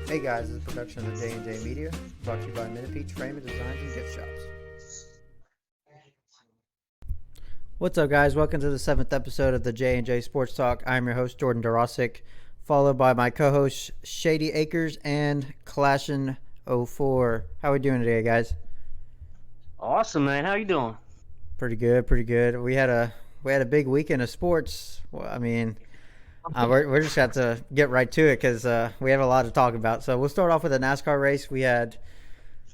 Hey guys, this is a production of the J&J Media, brought to you by Minute Peach Framing Designs and Gift Shops. What's up, guys? Welcome to the 7th episode of the J&J Sports Talk. I'm your host, Jordan Dorosic, followed by my co-hosts, Shady Acres and Clashin04. How are we doing today, guys? Awesome, man. How you doing? Pretty good, pretty good. We had a big weekend of sports. Well, I mean, we're just got to get right to it because we have a lot to talk about. So we'll start off with a NASCAR race. We had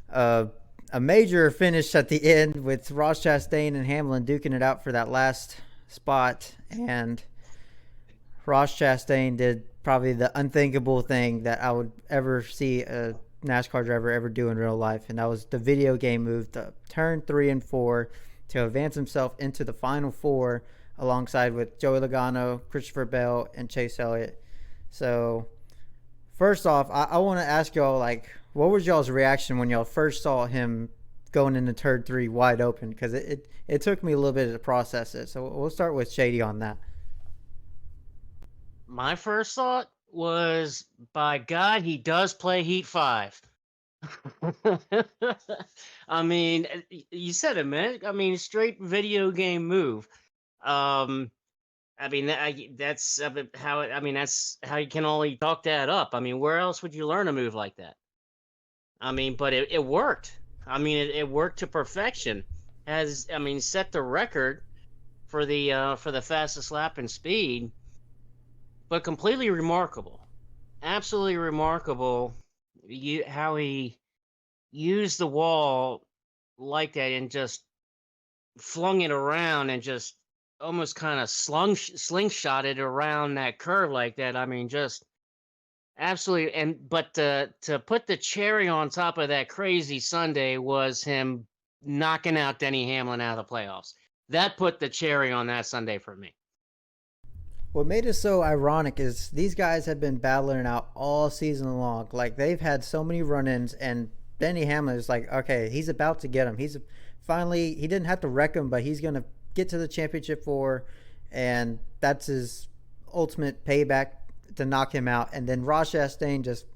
a major finish at the end with Ross Chastain and Hamlin duking it out for that last spot. And Ross Chastain did probably the unthinkable thing that I would ever see a NASCAR driver ever do in real life. And that was the video game move to turn 3 and 4 to advance himself into the final four alongside with Joey Logano, Christopher Bell, and Chase Elliott. So, first off, I want to ask y'all, what was y'all's reaction when y'all first saw him going into turn 3 wide open? Because it took me a little bit to process it. So, we'll start with Shady on that. My first thought was, by God, he does play Heat 5. I mean, you said it, man. I mean, straight video game move. I mean, that's how I mean, that's how you can only talk that up. I mean, where else would you learn a move like that? I mean, but it worked. I mean, it worked to perfection. Set the record for the fastest lap in speed, but completely remarkable, absolutely remarkable. How he used the wall like that and just flung it around and just almost kind of slingshotted around that curve like that. I mean, just absolutely. But to put the cherry on top of that crazy Sunday was him knocking out Denny Hamlin out of the playoffs. That put the cherry on that Sunday for me. What made it so ironic is these guys have been battling it out all season long. Like, they've had so many run-ins, and Denny Hamlin is like, okay, he's about to get him. He didn't have to wreck him, but he's going to get to the championship four, and that's his ultimate payback to knock him out. And then Ross Chastain just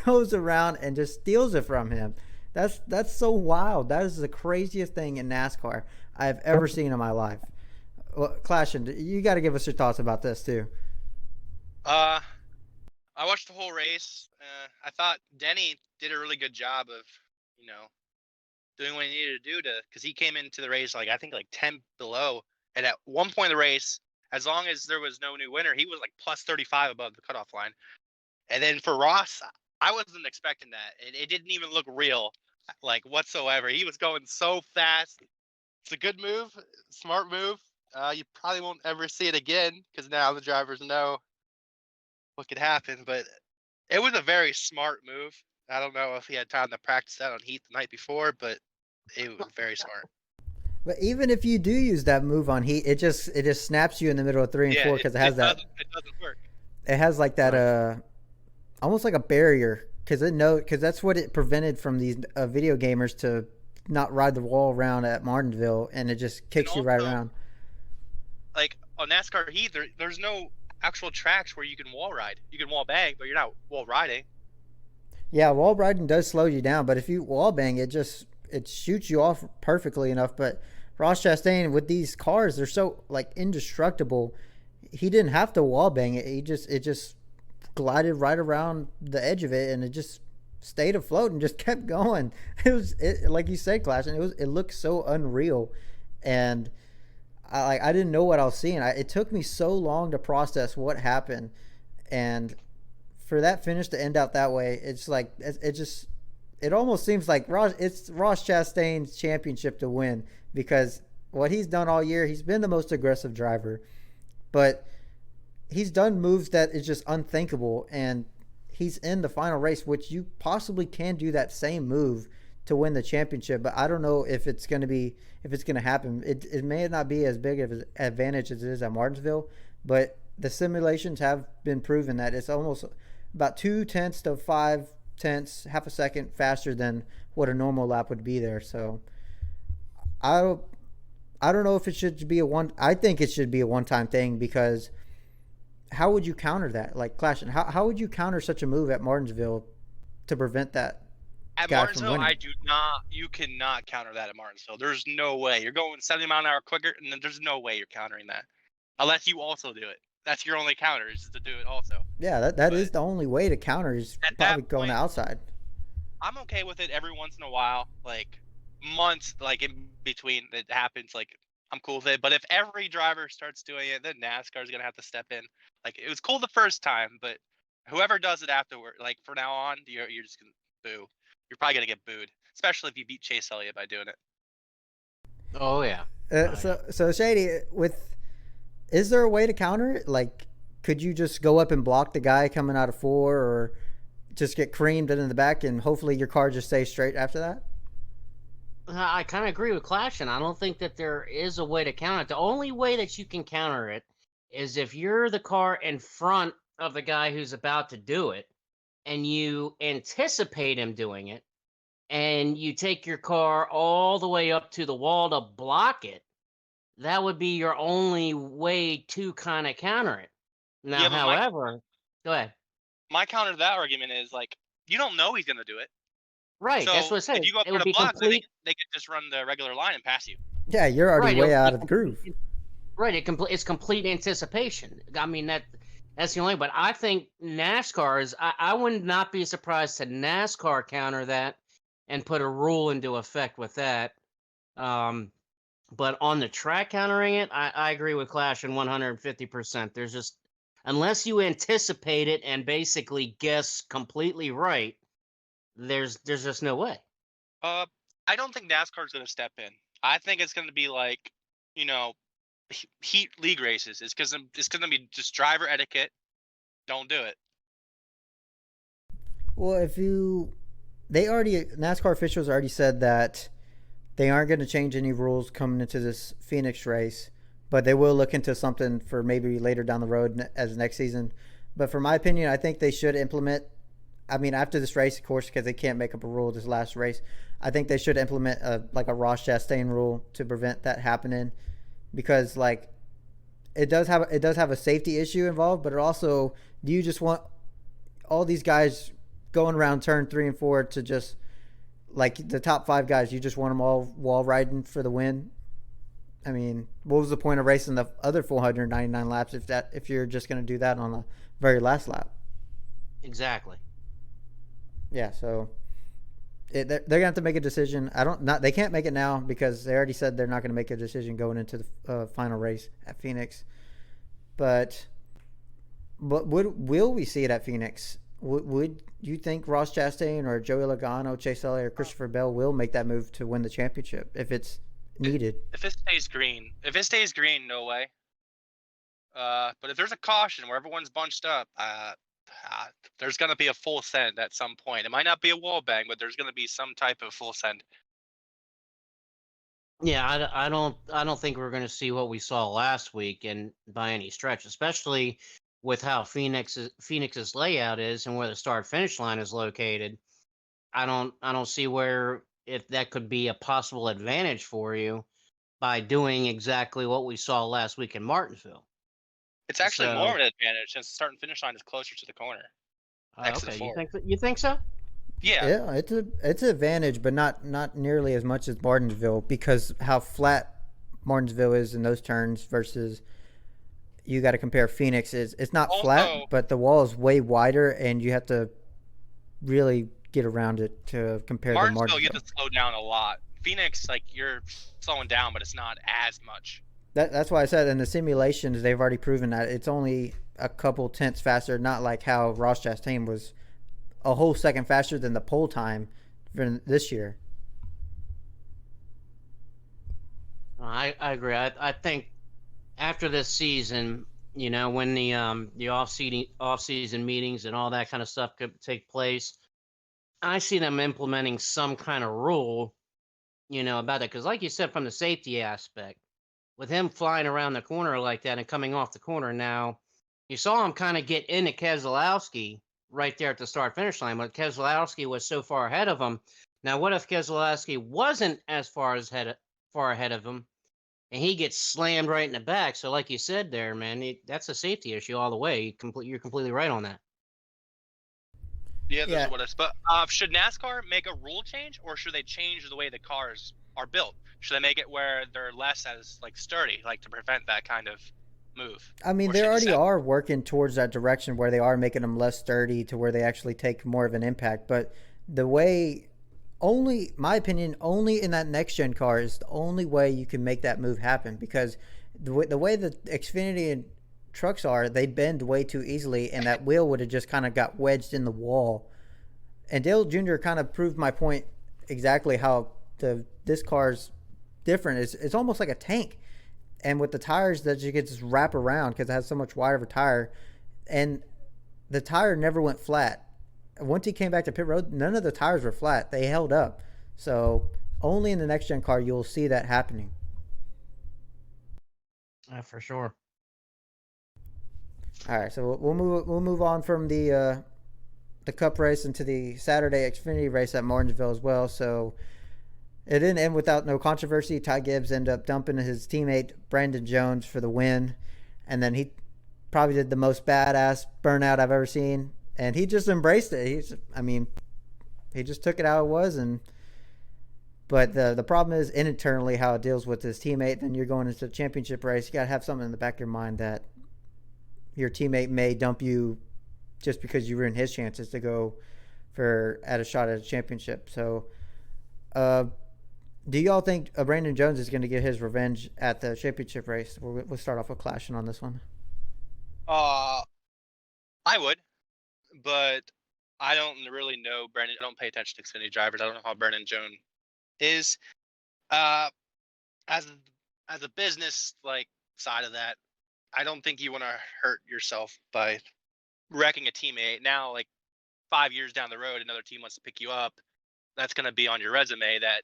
goes around and just steals it from him. That's so wild. That is the craziest thing in NASCAR I've ever seen in my life. Well, Clashin, you got to give us your thoughts about this too. I watched the whole race. I thought Denny did a really good job of, doing what he needed to do because he came into the race I think 10 below, and at one point in the race, as long as there was no new winner, he was plus 35 above the cutoff line. And then for Ross, I wasn't expecting that, and it didn't even look real, whatsoever. He was going so fast. It's a good move, smart move. You probably won't ever see it again because now the drivers know what could happen. But it was a very smart move. I don't know if he had time to practice that on Heat the night before, but it was very smart. But even if you do use that move on Heat, it just snaps you in the middle of 3 and 4 because it has that. It doesn't work. It has that almost like a barrier because that's what it prevented from these video gamers to not ride the wall around at Martinsville, and it just kicks you right around. On NASCAR Heat, there's no actual tracks where you can wall ride. You can wall bang, but you're not wall riding. Yeah, wall riding does slow you down, but if you wall bang, it shoots you off perfectly enough. But Ross Chastain, with these cars, they're so indestructible. He didn't have to wall bang it. It just glided right around the edge of it, and it just stayed afloat and just kept going. Like you said, Clash, and it looked so unreal, and I didn't know what I was seeing. It took me so long to process what happened, and for that finish to end out that way, it almost seems like it's Ross Chastain's championship to win, because what he's done all year, he's been the most aggressive driver, but he's done moves that is just unthinkable, and he's in the final race, which you possibly can do that same move to win the championship, but I don't know if it's going to happen. It may not be as big of an advantage as it is at Martinsville, but the simulations have been proven that it's almost about 0.2 to 0.5, half a second faster than what a normal lap would be there. So I don't know if it should be I think it should be a one-time thing, because how would you counter that? Like, Clash, how would you counter such a move at Martinsville to prevent that At guy from Martinsville, winning. you cannot counter that at Martinsville. There's no way. You're going 70 mile an hour quicker, and then there's no way you're countering that. Unless you also do it. That's your only counter, is to do it also. Yeah, that is the only way to counter is At probably that going point, outside. I'm okay with it every once in a while, like months, like in between that happens. Like I'm cool with it. But if every driver starts doing it, then NASCAR's gonna have to step in. Like it was cool the first time, but whoever does it afterward, like from now on, you're just gonna boo. You're probably gonna get booed, especially if you beat Chase Elliott by doing it. Oh yeah. So Shady, is there a way to counter it? Like, could you just go up and block the guy coming out of 4, or just get creamed in the back, and hopefully your car just stays straight after that? I kind of agree with Clash, and I don't think that there is a way to counter it. The only way that you can counter it is if you're the car in front of the guy who's about to do it, and you anticipate him doing it, and you take your car all the way up to the wall to block it. That would be your only way to kind of counter it. Now, Yeah, but however, go ahead. my counter to that argument is like you don't know he's gonna do it. Right, So that's what I said. if you go up It to would the be block, then complete. they could just run the regular line and pass you. Yeah, you're already Right, it way would out be of the groove. Right, it's complete anticipation. I mean that's the only. But I think NASCAR is. I would not be surprised to NASCAR counter that and put a rule into effect with that. But on the track countering it, I agree with Clash in 150%. There's just unless you anticipate it and basically guess completely right, there's just no way. I don't think NASCAR's gonna step in. I think it's gonna be like, you know, heat league races. It's gonna be just driver etiquette. Don't do it. Well, NASCAR officials already said that they aren't going to change any rules coming into this Phoenix race, but they will look into something for maybe later down the road as next season. But for my opinion, I think they should implement. I mean, after this race, of course, because they can't make up a rule this last race, I think they should implement a Ross Chastain rule to prevent that happening, because like it does have a safety issue involved, but it also, do you just want all these guys going around turn 3 and 4 to just, like, the top 5 guys, you just want them all wall riding for the win? I mean, what was the point of racing the other 499 laps if you're just going to do that on the very last lap? Exactly. Yeah, so they're gonna have to make a decision. They can't make it now because they already said they're not going to make a decision going into the final race at Phoenix. But will we see it at Phoenix? Would you think Ross Chastain or Joey Logano, Chase Elliott, or Christopher Bell will make that move to win the championship if it's needed? If it stays green, no way. But if there's a caution where everyone's bunched up, there's gonna be a full send at some point. It might not be a wall bang, but there's gonna be some type of full send. Yeah, I don't think we're going to see what we saw last week, and by any stretch, especially with how Phoenix's layout is and where the start finish line is located. I don't see where if that could be a possible advantage for you by doing exactly what we saw last week in Martinsville. It's actually more of an advantage since the start and finish line is closer to the corner. Okay, you think so? Yeah, it's an advantage, but not nearly as much as Martinsville, because how flat Martinsville is in those turns versus, you got to compare Phoenix. It's not also flat, but the wall is way wider, and you have to really get around it to compare to Martinsville. You have to slow down a lot. Phoenix, like, you're slowing down, but it's not as much. That's why I said in the simulations they've already proven that it's only a couple tenths faster, not like how Ross Chastain was a whole second faster than the pole time for this year. I agree. I think after this season, when the off-season meetings and all that kind of stuff could take place, I see them implementing some kind of rule, about it. Because like you said, from the safety aspect, with him flying around the corner like that and coming off the corner, now you saw him kind of get into Keselowski right there at the start-finish line, but Keselowski was so far ahead of him. Now, what if Keselowski wasn't as far ahead of him, and he gets slammed right in the back? So, like you said there, man, that's a safety issue all the way. You're completely right on that. Yeah, those Yeah, are what it's. But should NASCAR make a rule change, or should they change the way the cars are built? Should they make it where they're less as like sturdy, like to prevent that kind of move? I mean, Or they should already the are working towards that direction where they are making them less sturdy to where they actually take more of an impact. But the way, only, my opinion, only in that next gen car is the only way you can make that move happen because the way the Xfinity and trucks are, they bend way too easily, and that wheel would have just kind of got wedged in the wall. And Dale Jr. kind of proved my point exactly how this car's different. It's almost like a tank, and with the tires that you get just wrap around because it has so much wider of a tire, and the tire never went flat. Once he came back to pit road, none of the tires were flat. They held up. So only in the next gen car you'll see that happening. For sure. All right, so we'll move on from the Cup race into the Saturday Xfinity race at Martinsville as well. So it didn't end without no controversy. Ty Gibbs ended up dumping his teammate Brandon Jones for the win, and then he probably did the most badass burnout I've ever seen, and he just embraced it. He just took it how it was, but the problem is internally how it deals with his teammate. Then you're going into the championship race. You got to have something in the back of your mind that your teammate may dump you just because you ruined his chances to go at a shot at a championship. So, do y'all think Brandon Jones is going to get his revenge at the championship race? We'll start off with clashing on this one. I would, but I don't really know Brandon. I don't pay attention to Xfinity drivers. I don't know how Brandon Jones is. As a business like side of that, I don't think you want to hurt yourself by wrecking a teammate. Now, like 5 years down the road, another team wants to pick you up. That's going to be on your resume that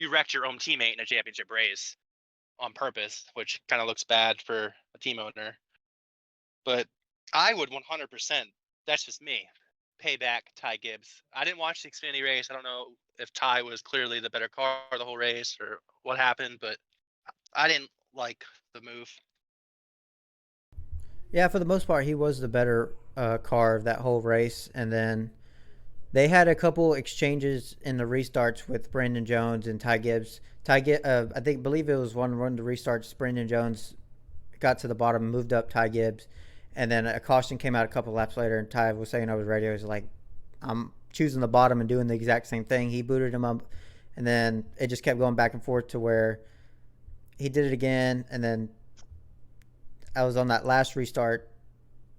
you wrecked your own teammate in a championship race on purpose, which kind of looks bad for a team owner. But I would 100%, that's just me, pay back Ty Gibbs. I didn't watch the Xfinity race. I don't know if Ty was clearly the better car the whole race or what happened, but I didn't like the move. Yeah, for the most part, he was the better car of that whole race. And then they had a couple exchanges in the restarts with Brandon Jones and Ty Gibbs. Believe it was one of the restarts. Brandon Jones got to the bottom, moved up Ty Gibbs, and then a caution came out a couple laps later. And Ty was saying over the radio, he was like, "I'm choosing the bottom and doing the exact same thing." He booted him up, and then it just kept going back and forth to where he did it again, and then I was on that last restart.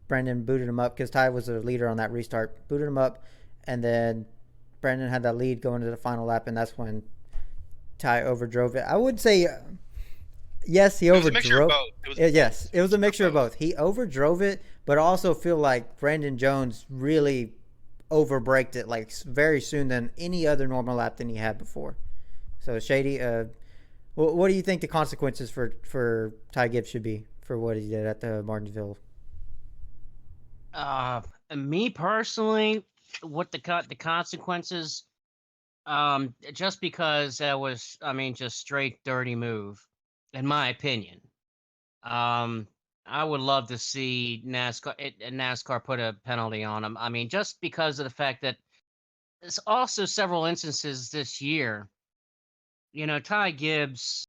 Brandon booted him up because Ty was the leader on that restart. Booted him up, and then Brandon had that lead going to the final lap, and that's when Ty overdrove it. I would say, yes, he overdrove. It was a mixture of both. It was a mixture of both. He overdrove it, but I also feel like Brandon Jones really overbraked it like very soon than any other normal lap than he had before. So Shady, what do you think the consequences for Ty Gibbs should be for what he did at the Martinsville? Me personally, what the consequences, just because that was, just straight dirty move, in my opinion. I would love to see NASCAR put a penalty on him. Just because of the fact that there's also several instances this year. Ty Gibbs,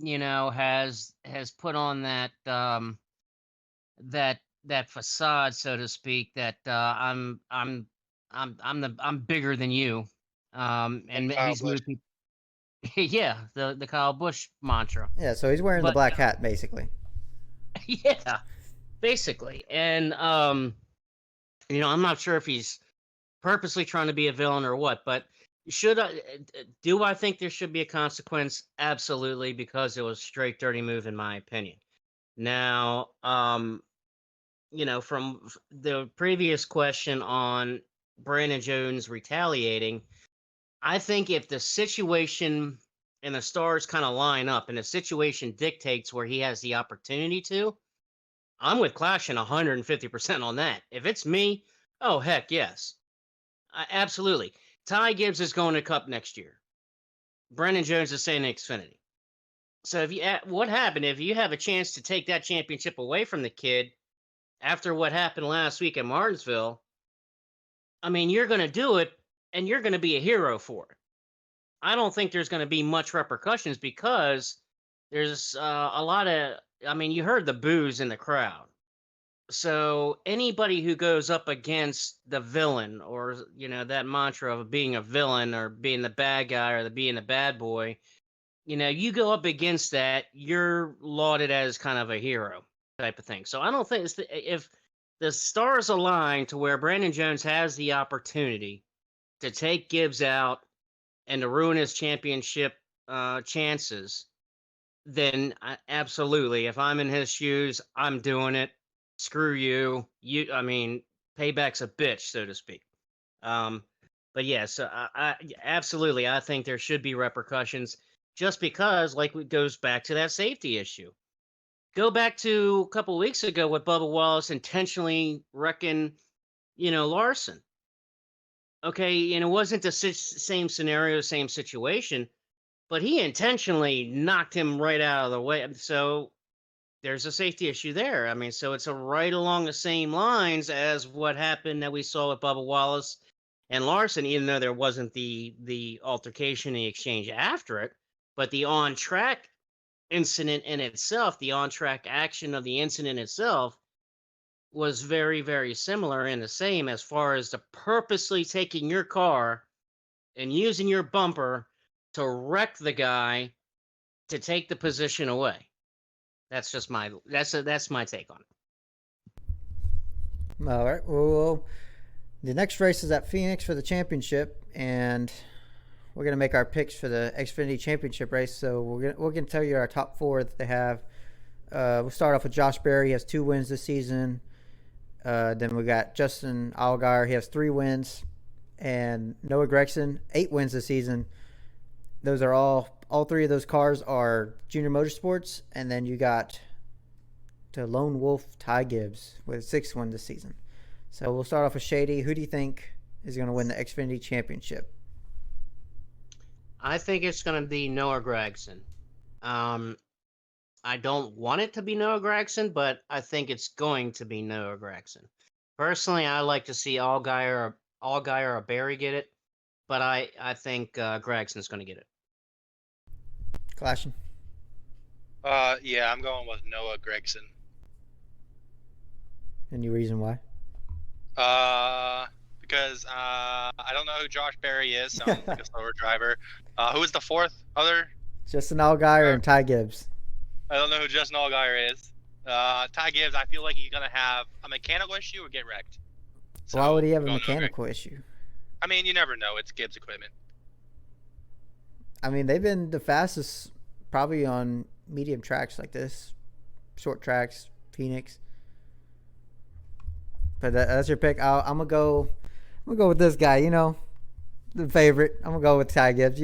has put on that that facade, so to speak, that I'm bigger than you, and he's moved people. Yeah, the Kyle Busch mantra. Yeah, so he's wearing the black hat, basically. Yeah, basically, and I'm not sure if he's purposely trying to be a villain or what, but do I think there should be a consequence? Absolutely, because it was straight dirty move in my opinion. Now, from the previous question on Brandon Jones retaliating, I think if the situation and the stars kind of line up and the situation dictates where he has the opportunity to, I'm with Clashing 150% on that. If it's me, oh, heck yes. Absolutely. Ty Gibbs is going to Cup next year. Brandon Jones is staying in Xfinity. So what happened if you have a chance to take that championship away from the kid after what happened last week at Martinsville? I mean, you're going to do it, and you're going to be a hero for it. I don't think there's going to be much repercussions because there's a lot of. I mean, you heard the boos in the crowd. So anybody who goes up against the villain, or that mantra of being a villain or being the bad guy or being the bad boy, you go up against that, you're lauded as kind of a hero type of thing. So I don't think if the stars align to where Brandon Jones has the opportunity to take Gibbs out and to ruin his championship chances, then absolutely, if I'm in his shoes, I'm doing it. Screw you. I mean, payback's a bitch, so to speak. But yeah, so I absolutely, I think there should be repercussions, just because, like, it goes back to that safety issue. Go back to a couple of weeks ago with Bubba Wallace intentionally wrecking, Larson. Okay, and it wasn't the same scenario, same situation, but he intentionally knocked him right out of the way. So there's a safety issue there. I mean, so it's right along the same lines as what happened that we saw with Bubba Wallace and Larson, even though there wasn't the altercation, the exchange after it, but the on-track incident in itself, the on-track action of the incident itself was very, very similar and the same, as far as the purposely taking your car and using your bumper to wreck the guy to take the position away. That's just that's my take on it. All right. Well, the next race is at Phoenix for the championship, and we're gonna make our picks for the Xfinity Championship race. So we're gonna tell you our top four that they have. We'll start off with Josh Berry. He has 2 wins this season. Then we got Justin Allgaier. He has 3 wins, and Noah Gragson 8 wins this season. Those are all 3 of those cars are Junior Motorsports, and then you got the lone wolf Ty Gibbs with 6 wins this season. So we'll start off with Shady. Who do you think is going to win the Xfinity Championship? I think it's going to be Noah Gragson. I don't want it to be Noah Gragson, but I think it's going to be Noah Gragson. Personally, I like to see Allgaier or Berry get it, but I think Gragson's going to get it. Clashing. Yeah, I'm going with Noah Gragson. Any reason why? Because I don't know who Josh Berry is, so I'm like a slower driver. Who is the fourth other? Justin Allgaier and Ty Gibbs. I don't know who Justin Allgaier is. Ty Gibbs, I feel like he's gonna have a mechanical issue or get wrecked. So why would he have a mechanical issue? I mean, you never know. It's Gibbs equipment. I mean, they've been the fastest probably on medium tracks like this, short tracks, Phoenix. But that's your pick. I'm gonna go with this guy. The favorite. I'm gonna go with Ty Gibbs.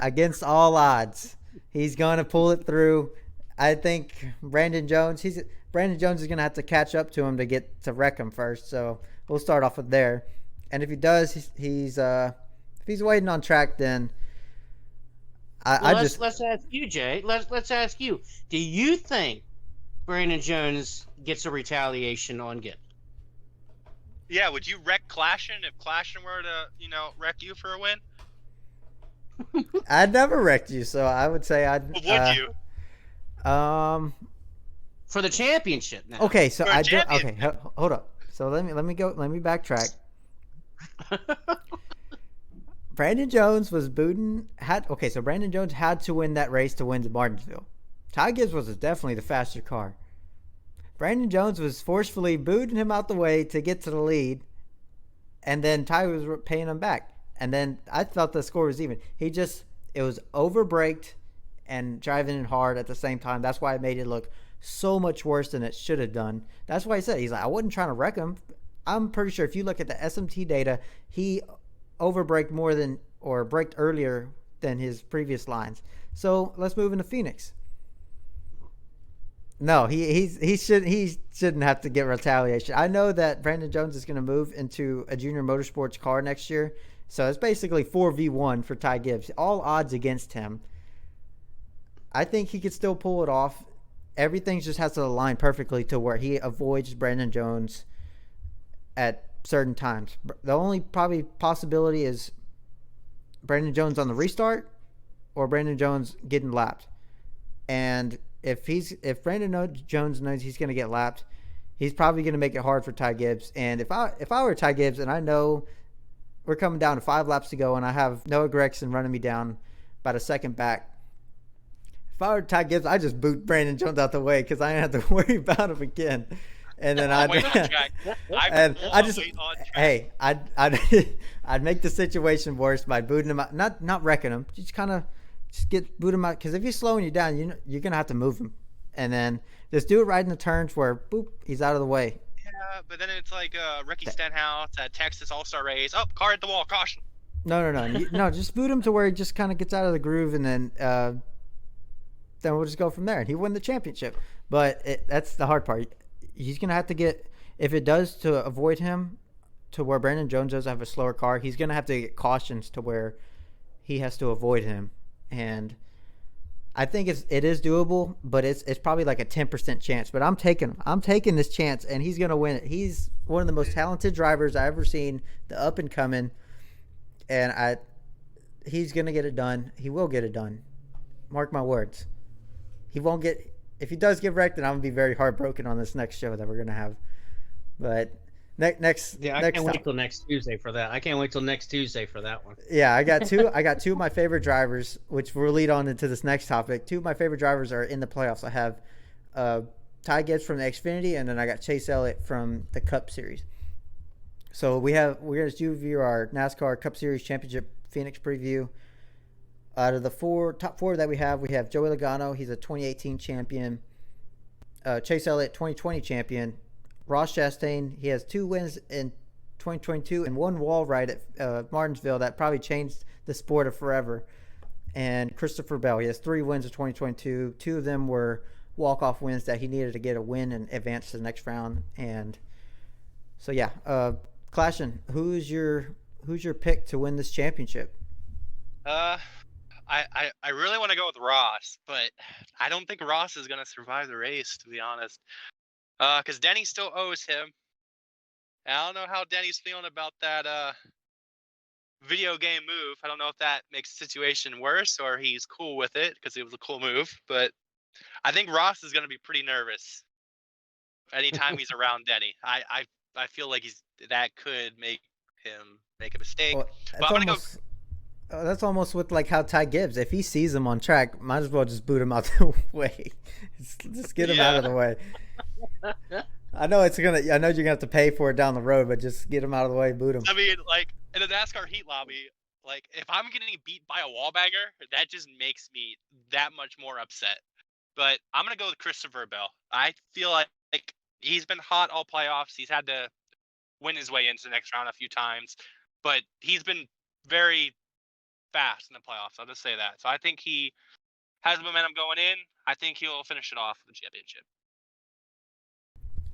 Against all odds, he's gonna pull it through. I think Brandon Jones is gonna have to catch up to him to get to wreck him first. So we'll start off with there. And if he does, if he's waiting on track, then let's ask you, Jay. Let's ask you. Do you think Brandon Jones gets a retaliation on Gibbs? Yeah, would you wreck Clashin if Clashin were to, wreck you for a win? I'd never wrecked you, so I would say I'd. Well, would you? For the championship now. Okay, so okay, hold up. So let me backtrack. Brandon Jones was booting. So Brandon Jones had to win that race to win the Martinsville. Ty Gibbs was definitely the faster car. Brandon Jones was forcefully booting him out the way to get to the lead, and then Ty was paying him back. And then I felt the score was even. It was over-braked and driving in hard at the same time. That's why it made it look so much worse than it should have done. That's why he said, he's like, I wasn't trying to wreck him. I'm pretty sure if you look at the SMT data, he over-braked braked earlier than his previous lines. So let's move into Phoenix. No, he shouldn't have to get retaliation. I know that Brandon Jones is going to move into a Junior Motorsports car next year, so it's basically 4v1 for Ty Gibbs. All odds against him. I think he could still pull it off. Everything just has to align perfectly to where he avoids Brandon Jones at certain times. The only probably possibility is Brandon Jones on the restart or Brandon Jones getting lapped. And if Jones knows he's going to get lapped, he's probably going to make it hard for Ty Gibbs. And if I were Ty Gibbs and I know we're coming down to 5 laps to go and I have Noah Gragson running me down about a second back, if I were Ty Gibbs, I'd just boot Brandon Jones out the way because I didn't have to worry about him again. And then I'd make the situation worse by booting him out, not wrecking him, just boot him out, because if he's slowing you down, you're gonna have to move him, and then just do it right in the turns where boop, he's out of the way. Yeah, but then it's like Ricky Stenhouse at Texas All-Star race. Oh, car at the wall, caution. No, just boot him to where he just kind of gets out of the groove, and then we'll just go from there, and he won the championship. But that's the hard part. He's going to have to get, if it does to avoid him, to where Brandon Jones does have a slower car, he's going to have to get cautions to where he has to avoid him. And I think it is doable, but it's probably like a 10% chance. But I'm taking this chance, and he's going to win it. He's one of the most talented drivers I've ever seen, the up and coming, and he's going to get it done. He will get it done. Mark my words. He won't get. If he does get wrecked, then I'm gonna be very heartbroken on this next show that we're gonna have. But next, I can't wait till next Tuesday for that. I can't wait till next Tuesday for that one. Yeah, I got two of my favorite drivers, which will lead on into this next topic. Two of my favorite drivers are in the playoffs. I have Ty Gibbs from the Xfinity, and then I got Chase Elliott from the Cup Series. So we're gonna review our NASCAR Cup Series Championship Phoenix preview. Out of the top four that we have Joey Logano. He's a 2018 champion. Chase Elliott, 2020 champion. Ross Chastain, he has 2 wins in 2022 and 1 wall ride at Martinsville that probably changed the sport of forever. And Christopher Bell, he has 3 wins in 2022. 2 of them were walk-off wins that he needed to get a win and advance to the next round. And so yeah, Clashin, who's your pick to win this championship? I really want to go with Ross, but I don't think Ross is going to survive the race, to be honest. Because Denny still owes him. And I don't know how Denny's feeling about that video game move. I don't know if that makes the situation worse or he's cool with it because it was a cool move. But I think Ross is going to be pretty nervous anytime he's around Denny. I feel like that could make him make a mistake. Well, but I'm going to go. That's almost with like how Ty Gibbs, if he sees him on track, might as well just boot him out the way. Just get him out of the way. I know you're gonna have to pay for it down the road, but just get him out of the way, boot him. I mean, like in the NASCAR heat lobby, like if I'm getting beat by a wall bagger, that just makes me that much more upset. But I'm gonna go with Christopher Bell. I feel like he's been hot all playoffs. He's had to win his way into the next round a few times, but he's been very fast in the playoffs. I'll just say that. So I think he has momentum going in. I think he'll finish it off with the championship.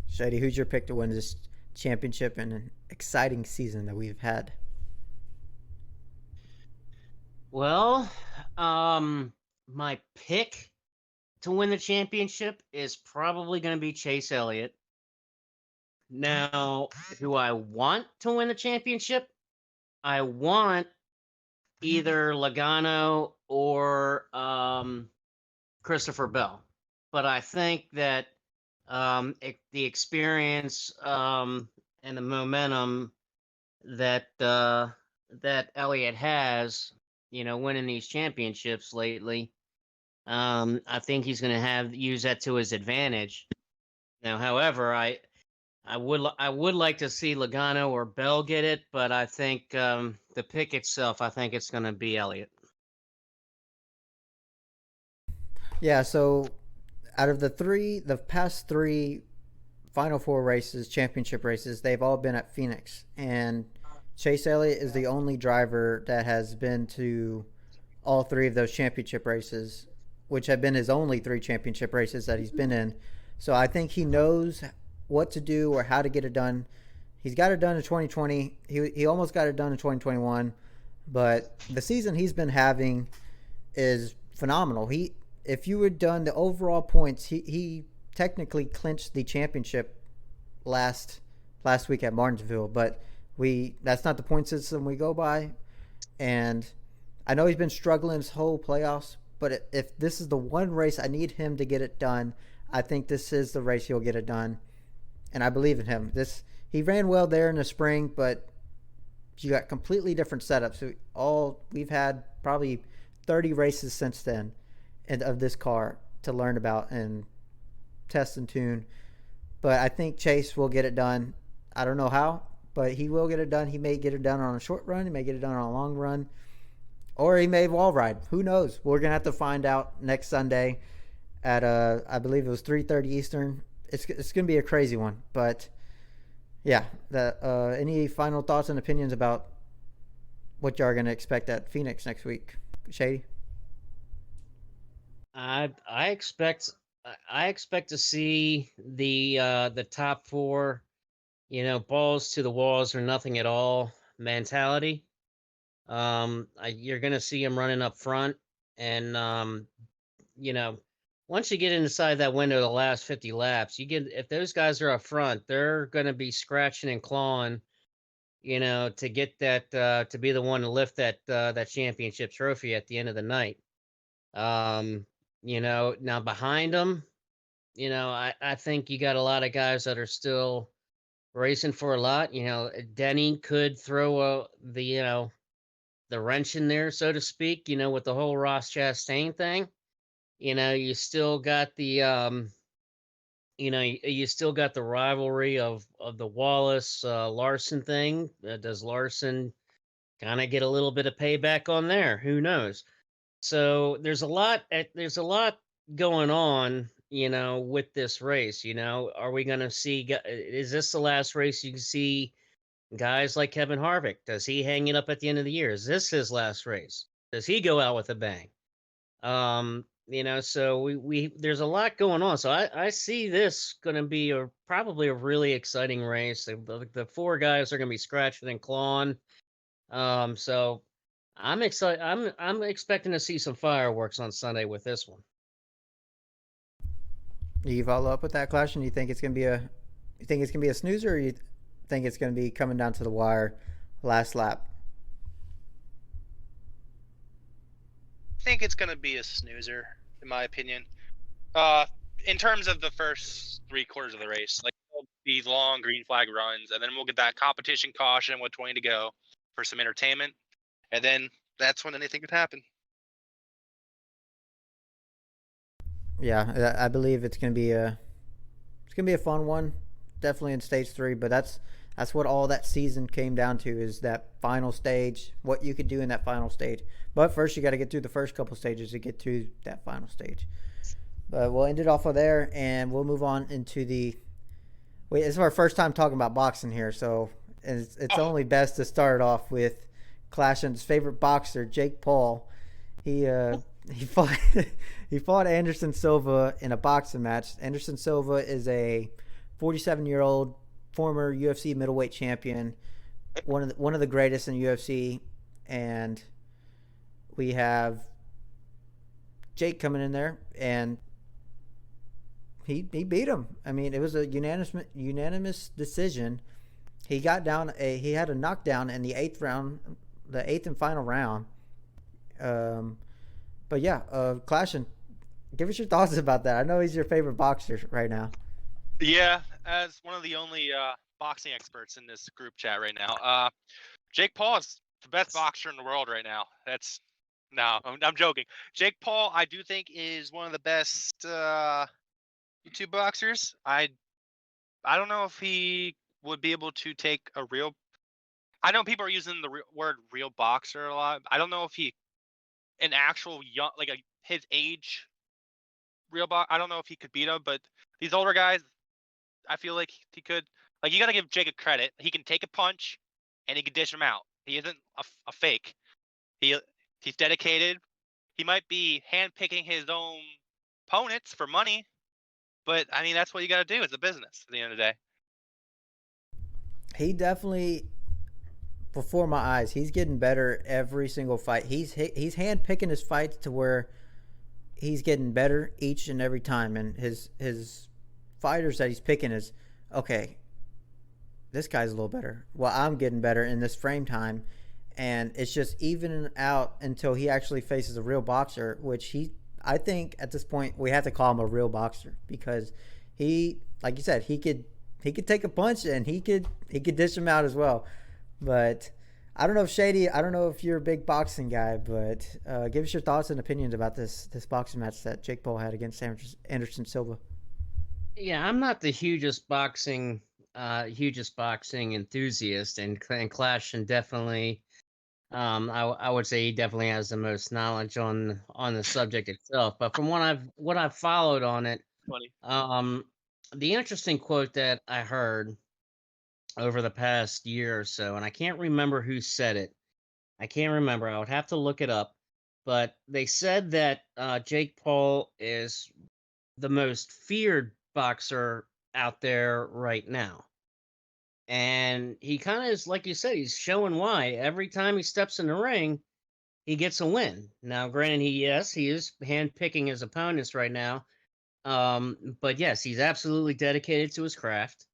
Shady, who's your pick to win this championship in an exciting season that we've had? Well, my pick to win the championship is probably going to be Chase Elliott. Now, who I want to win the championship, I want either Logano or Christopher Bell. But I think that the experience and the momentum that Elliott has, winning these championships lately, I think he's going to use that to his advantage. Now, however, I would like to see Logano or Bell get it, but I think the pick itself, I think it's going to be Elliott. Yeah, so out of the past 3 Final Four races, championship races, they've all been at Phoenix. And Chase Elliott is the only driver that has been to all 3 of those championship races, which have been his only 3 championship races that he's been in. So I think he knows what to do or how to get it done. He's got it done in 2020. He almost got it done in 2021. But the season he's been having is phenomenal. If you had done the overall points, he technically clinched the championship last last week at Martinsville. But that's not the point system we go by. And I know he's been struggling his whole playoffs, but if this is the one race I need him to get it done, I think this is the race he'll get it done. And I believe in him. He ran well there in the spring, but you got completely different setups. We've had probably 30 races since then of this car to learn about and test and tune. But I think Chase will get it done. I don't know how, but he will get it done. He may get it done on a short run. He may get it done on a long run. Or he may wall ride. Who knows? We're going to have to find out next Sunday at, I believe it was 3:30 Eastern. It's going to be a crazy one. But, yeah. Any final thoughts and opinions about what you are going to expect at Phoenix next week? Shady? I expect to see the top four, balls to the walls or nothing at all mentality. You're going to see him running up front, and once you get inside that window of the last 50 laps, if those guys are up front, they're going to be scratching and clawing, to get that to be the one to lift that championship trophy at the end of the night. Now behind them, I think you got a lot of guys that are still racing for a lot. Denny could throw the wrench in there, so to speak, with the whole Ross Chastain thing. You still got the you still got the rivalry of the Wallace Larson thing. Does Larson kind of get a little bit of payback on there? Who knows? So there's a lot going on, with this race. Are we going to see? Is this the last race you can see guys like Kevin Harvick? Does he hang it up at the end of the year? Is this his last race? Does he go out with a bang? So we there's a lot going on. So I see this going to be probably a really exciting race. The four guys are going to be scratching and clawing. So I'm excited. I'm expecting to see some fireworks on Sunday with this one. Do you follow up with that question? You think it's going to be a snoozer, or you think it's going to be coming down to the wire last lap? I think it's going to be a snoozer, in my opinion. In terms of the first 3 quarters of the race, like these long green flag runs, and then we'll get that competition caution with 20 to go for some entertainment, and then that's when anything could happen. Yeah, I believe it's going to be a fun one, definitely in stage 3. But that's what all that season came down to, is that final stage, what you could do in that final stage. But first, you got to get through the first couple stages to get to that final stage. But we'll end it off of there, and we'll move on into this is our first time talking about boxing here, so it's only best to start off with Clashon's favorite boxer, Jake Paul. He fought Anderson Silva in a boxing match. Anderson Silva is a 47-year-old former UFC middleweight champion, one of the greatest in UFC, and we have Jake coming in there, and he beat him. I mean, it was a unanimous decision. He got down. He had a knockdown in the 8th and final round. But yeah, Clashin, give us your thoughts about that. I know he's your favorite boxer right now. Yeah, as one of the only boxing experts in this group chat right now, Jake Paul is the best boxer in the world right now. I'm joking. Jake Paul, I do think, is one of the best YouTube boxers. I don't know if he would be able to take a real. I know people are using the word real boxer a lot. I don't know if an actual young, his age, real box. I don't know if he could beat him, but these older guys, I feel like he could. You got to give Jake a credit. He can take a punch, and he can dish him out. He isn't a fake. He's dedicated. He might be handpicking his own opponents for money, but I mean that's what you got to do. It's a business at the end of the day. He definitely, before my eyes, he's getting better every single fight. He's handpicking his fights to where he's getting better each and every time, and his fighters that he's picking is okay. this guy's a little better. Well, I'm getting better in this frame time. And it's just evening out until he actually faces a real boxer, which I think at this point we have to call him a real boxer because he, like you said, he could take a punch and he could dish him out as well. But I don't know if Shady, I don't know if you're a big boxing guy, but give us your thoughts and opinions about this boxing match that Jake Paul had against Anderson Silva. Yeah, I'm not the hugest boxing enthusiast, and Clash and definitely. I would say he definitely has the most knowledge on the subject itself. But from what I've followed on it, the interesting quote that I heard over the past year or so, and I can't remember who said it. I can't remember. I would have to look it up. But they said that Jake Paul is the most feared boxer out there right now. And he kind of is, like you said, he's showing why. Every time he steps in the ring, he gets a win. Now, granted, he is handpicking his opponents right now. But yes, he's absolutely dedicated to his craft.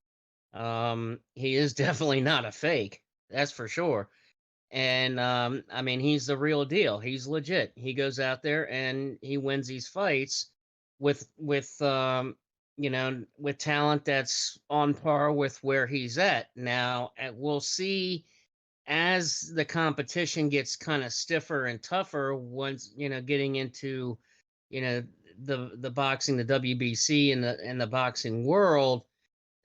He is definitely not a fake, that's for sure. And I mean, he's the real deal. He's legit. He goes out there and he wins these fights with with talent that's on par with where he's at now. And we'll see as the competition gets kind of stiffer and tougher once, getting into, the boxing, the WBC and the boxing world,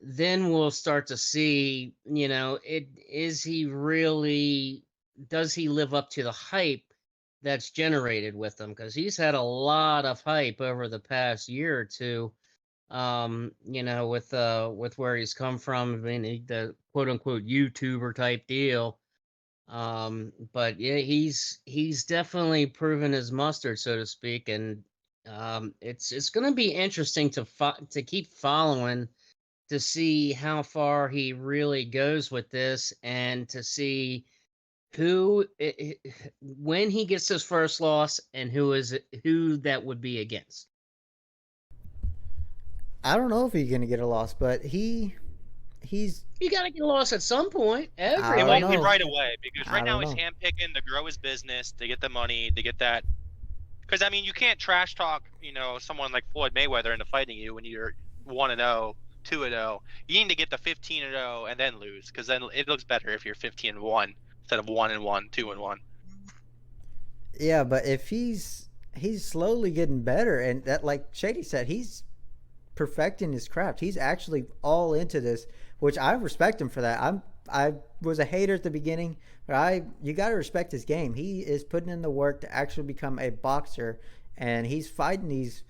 then we'll start to see, does he live up to the hype that's generated with him? Because he's had a lot of hype over the past year or two. With where he's come from, I mean, the quote unquote YouTuber type deal. But yeah, he's definitely proven his mustard, so to speak, and it's going to be interesting to keep following to see how far he really goes with this, and to see when he gets his first loss and who that would be against. I don't know if he's gonna get a loss, but he's you got to get a loss at some point. It might be right away because right now he's handpicking to grow his business, to get the money, to get that. Because I mean, you can't trash talk, someone like Floyd Mayweather into fighting you when you're 1-0, 2-0. You need to get the 15-0 and then lose, because then it looks better if you're 15-1 instead of 1-1, 2-1. Yeah, but if he's slowly getting better, and that, like Shady said, he's perfecting his craft. He's actually all into this, which I respect him for that. I was a hater at the beginning, but you got to respect his game. He is putting in the work to actually become a boxer, and he's fighting these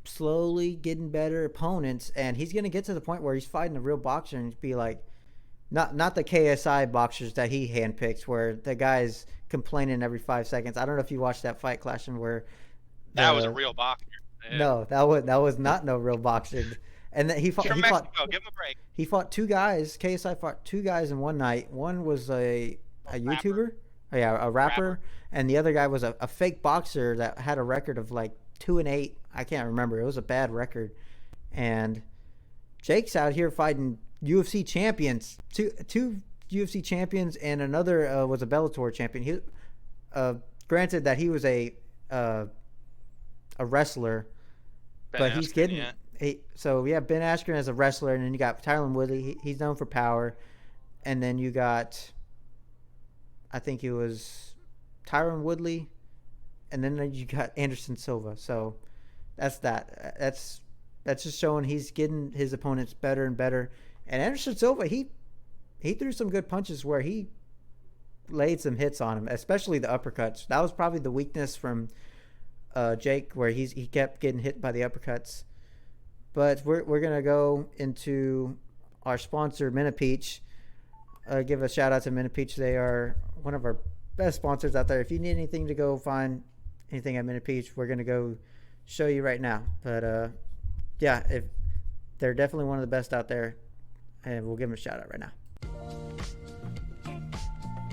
slowly getting better opponents, and he's going to get to the point where he's fighting a real boxer and be like, not the KSI boxers that he handpicks, where the guy's complaining every 5 seconds. I don't know if you watched that fight, Clashing, where that was a real boxer. Yeah. No, that was not no real boxer. And then he fought. Give him a break. He fought two guys. KSI fought two guys in one night. One was a YouTuber, a rapper, and the other guy was a fake boxer that had a record of like 2-8. I can't remember. It was a bad record. And Jake's out here fighting UFC champions, two UFC champions, and another was a Bellator champion. He, granted that he was a wrestler, but he's getting. Yeah. So Ben Askren as a wrestler, and then you got Tyron Woodley. He's known for power, and then you got, I think it was Tyron Woodley, and then you got Anderson Silva. So that's that. That's just showing he's getting his opponents better and better. And Anderson Silva, he threw some good punches where he laid some hits on him, especially the uppercuts. That was probably the weakness from Jake, where he kept getting hit by the uppercuts. But we're gonna go into our sponsor, Minipeach. Give a shout out to Minipeach. They are one of our best sponsors out there. If you need anything to go find anything at Minipeach, we're gonna go show you right now. But yeah, if they're definitely one of the best out there, and we'll give them a shout out right now.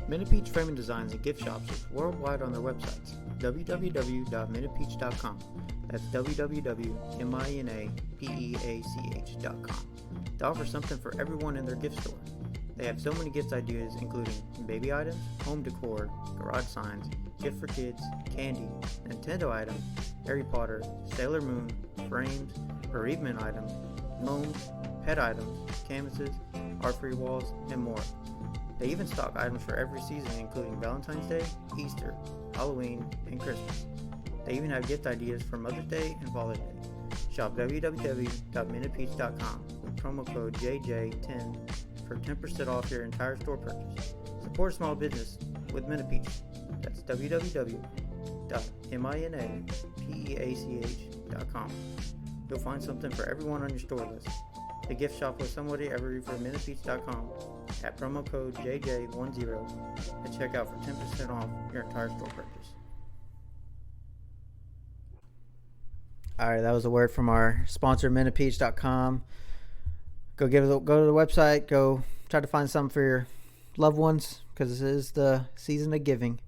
Minipeach Framing Designs and Gift Shops is worldwide on their websites, www.minipeach.com. That's www.minepeach.com. They offer something for everyone in their gift store. They have so many gift ideas, including baby items, home decor, garage signs, gift for kids, candy, Nintendo items, Harry Potter, Sailor Moon, frames, bereavement items, gnomes, pet items, canvases, art-free walls, and more. They even stock items for every season, including Valentine's Day, Easter, Halloween, and Christmas. They even have gift ideas for Mother's Day and Father's Day. Shop www.minutepeach.com with promo code JJ10 for 10% off your entire store purchase. Support small business with Minutepeach. That's www.minapeach.com. You'll find something for everyone on your store list. The gift shop with somebody every for minutepeach.com at promo code JJ10 and check out for 10% off your entire store purchase. All right, that was a word from our sponsor, minutepeach.com. Go to the website. Go try to find something for your loved ones because this is the season of giving.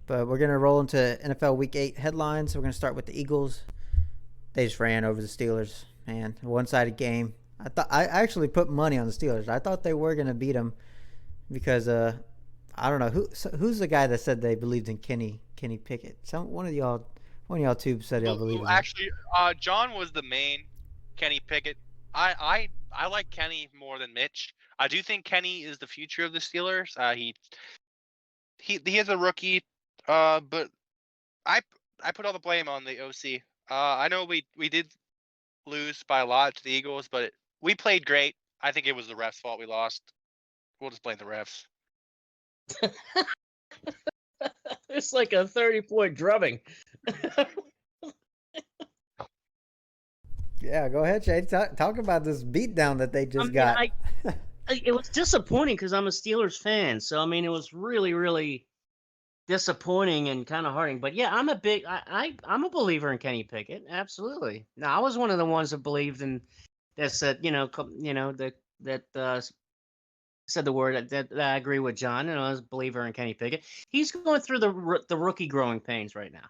But we're going to roll into NFL Week 8 headlines. We're going to start with the Eagles. They just ran over the Steelers, man. One-sided game. I actually put money on the Steelers. I thought they were going to beat them because I don't know who's the guy that said they believed in Kenny Pickett. One of y'all two said y'all believed in him. Actually, John was the main Kenny Pickett. I like Kenny more than Mitch. I do think Kenny is the future of the Steelers. He is a rookie, but I put all the blame on the OC. I know we did lose by a lot to the Eagles, but we played great. I think it was the refs' fault we lost. We'll just blame the refs. It's like a 30-point drubbing. Yeah, go ahead, Shane. Talk about this beatdown that they just got. It was disappointing because I'm a Steelers fan. So, I mean, it was really, really disappointing and kind of heartening. But, yeah, I'm a believer in Kenny Pickett. Absolutely. Now, I was one of the ones that believed in that said, said the word that I agree with John, and I was a believer in Kenny Pickett. He's going through the rookie growing pains right now.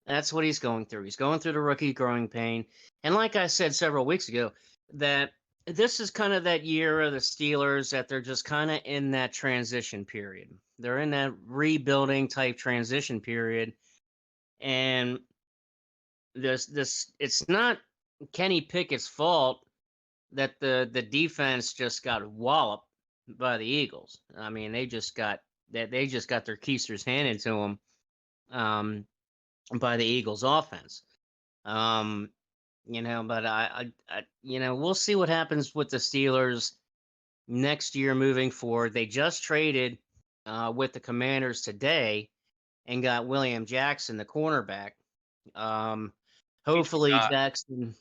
That's what he's going through. He's going through the rookie growing pain. And like I said several weeks ago, that this is kind of that year of the Steelers that they're just kind of in that transition period. They're in that rebuilding type transition period. And it's not Kenny Pickett's fault that the defense just got walloped by the Eagles. I mean, they just got their keisters handed to them by the Eagles offense. But I we'll see what happens with the Steelers next year moving forward. They just traded with the Commanders today and got William Jackson, the cornerback. Hopefully Jackson,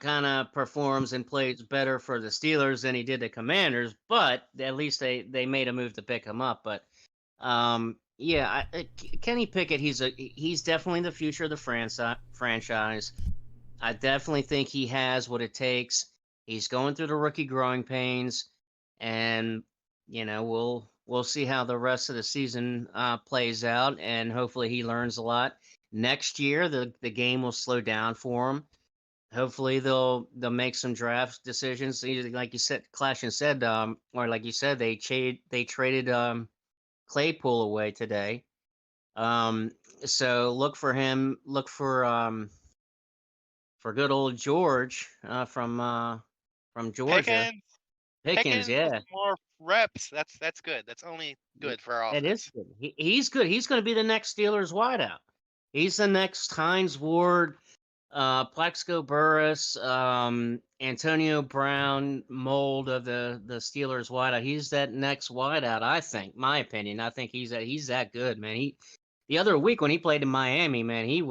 kind of performs and plays better for the Steelers than he did the Commanders, but at least they made a move to pick him up. But Kenny Pickett, he's definitely the future of the franchise. I definitely think he has what it takes. He's going through the rookie growing pains, and we'll see how the rest of the season plays out, and hopefully he learns a lot. Next year, the game will slow down for him. Hopefully they'll make some draft decisions. Like you said, Clash said, or like you said, they traded Claypool away today. So look for him. Look for good old George from Georgia. Pickens, yeah. More reps. That's good. That's only good for our offense. It is good. He's good. He's going to be the next Steelers wideout. He's the next Hines Ward, Plexico Burress, Antonio Brown mold of the Steelers wideout. He's that next wideout, I think. My opinion. I think he's that good, man. The other week when he played in Miami, man, he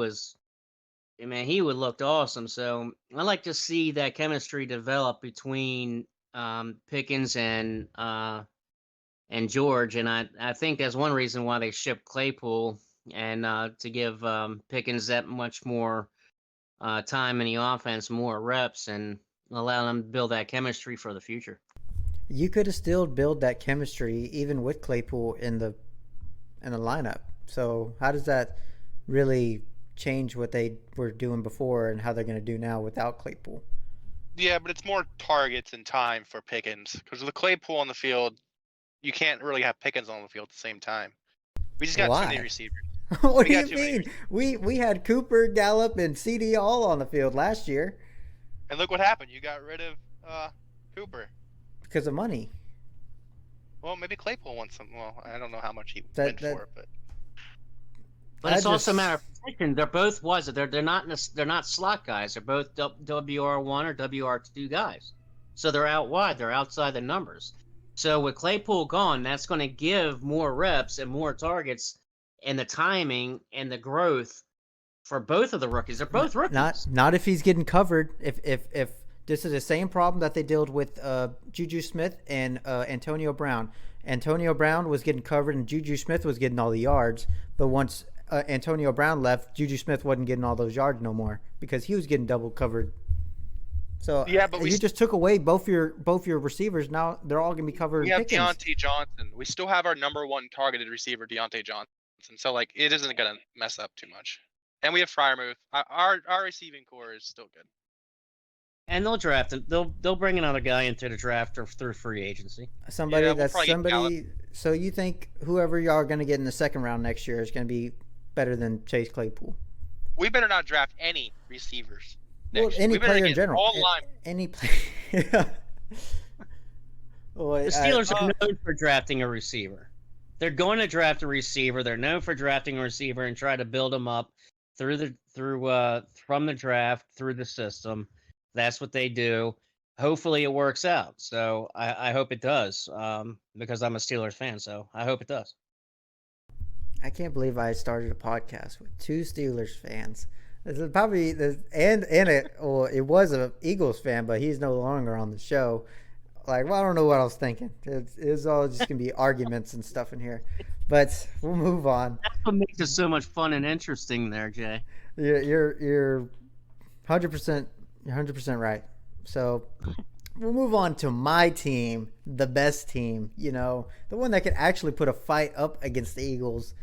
looked awesome. So I like to see that chemistry develop between Pickens and George, and I think that's one reason why they shipped Claypool and to give Pickens that much more time in the offense, more reps, and allow them to build that chemistry for the future. You could have still built that chemistry even with Claypool in the lineup. So how does that really change what they were doing before and how they're going to do now without Claypool. Yeah, but it's more targets and time for Pickens because with Claypool on the field, you can't really have Pickens on the field at the same time. We just got too many receivers. What do you mean? We had Cooper, Gallup, and CD all on the field last year. And look what happened. You got rid of Cooper. Because of money. Well, maybe Claypool won some. Well, I don't know how much he went for, but. But it's also a matter of position. They're both they're not slot guys. They're both WR1 or WR2 guys. So they're out wide. They're outside the numbers. So with Claypool gone, that's going to give more reps and more targets and the timing and the growth for both of the rookies. They're both rookies. Not if he's getting covered. If this is the same problem that they dealt with Juju Smith and Antonio Brown. Antonio Brown was getting covered and Juju Smith was getting all the yards. But once Antonio Brown left, Juju Smith wasn't getting all those yards no more because he was getting double covered. So yeah, but you just took away both your receivers. Now they're all going to be covered. We have Deontay Johnson. We still have our number one targeted receiver, Deontay Johnson. So like it isn't going to mess up too much. And we have Freiermuth. Our receiving core is still good. And they'll draft him. They'll bring another guy into the draft or through free agency. Somebody. So you think whoever y'all are going to get in the second round next year is going to be better than Chase Claypool? We better not draft any receivers. Well, any player in general. Any player. The Steelers are known for drafting a receiver. They're going to draft a receiver. They're known for drafting a receiver and try to build them up from the draft through the system. That's what they do. Hopefully it works out. So I hope it does because I'm a Steelers fan. So I hope it does. I can't believe I started a podcast with two Steelers fans. This is probably it was an Eagles fan, but he's no longer on the show. Like, well, I don't know what I was thinking. It's all just gonna be arguments and stuff in here. But we'll move on. That's what makes it so much fun and interesting, there, Jay. You're 100%. You're 100% right. So we'll move on to my team, the best team. You know, the one that could actually put a fight up against the Eagles,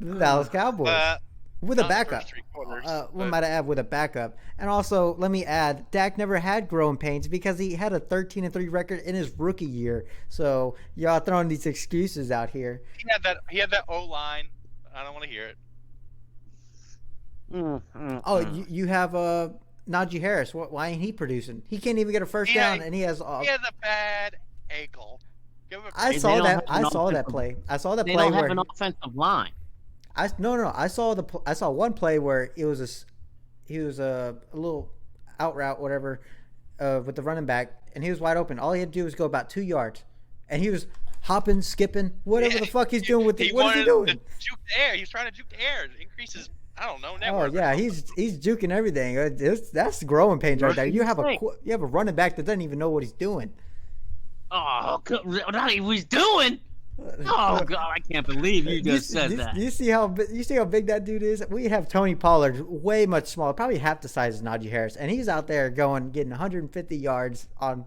the Dallas Cowboys. With a backup. What might I add with a backup? And also, let me add, Dak never had growing pains because he had a 13-3 record in his rookie year. So y'all throwing these excuses out here. He had that O-line. I don't want to hear it. You have Najee Harris. Why ain't he producing? He can't even get a first down, and he has a bad ankle. I saw that play. I saw that play where they don't have an offensive line. I saw one play where he was a little out route, whatever, with the running back, and he was wide open. All he had to do was go about 2 yards, and he was hopping, skipping, whatever the fuck he's doing with it. What is he doing? Juke the air. He's trying to juke the air. Increase his, I don't know, network. Oh yeah, he's juking everything. That's growing pains right there. You have a running back that doesn't even know what he's doing. Oh, not even what he's doing. Oh God, I can't believe you just said that. You see how big that dude is? We have Tony Pollard, way much smaller, probably half the size of Najee Harris, and he's out there getting 150 yards on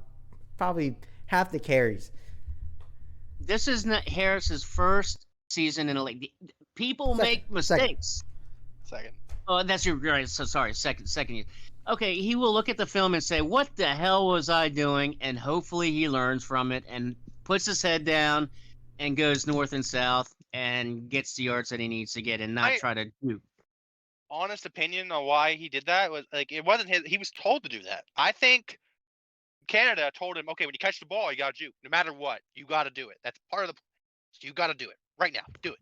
probably half the carries. This is not Harris's first season in the league. People make mistakes. Second. Oh, that's your right. So sorry. Second year. Okay, he will look at the film and say, "What the hell was I doing?" And hopefully he learns from it and puts his head down and goes north and south and gets the yards that he needs to get and not try to do. Honest opinion on why he did that was like it wasn't his. He was told to do that. I think Canada told him, okay, when you catch the ball, you got to juke. No matter what, you got to do it. That's part of the. You got to do it right now. Do it.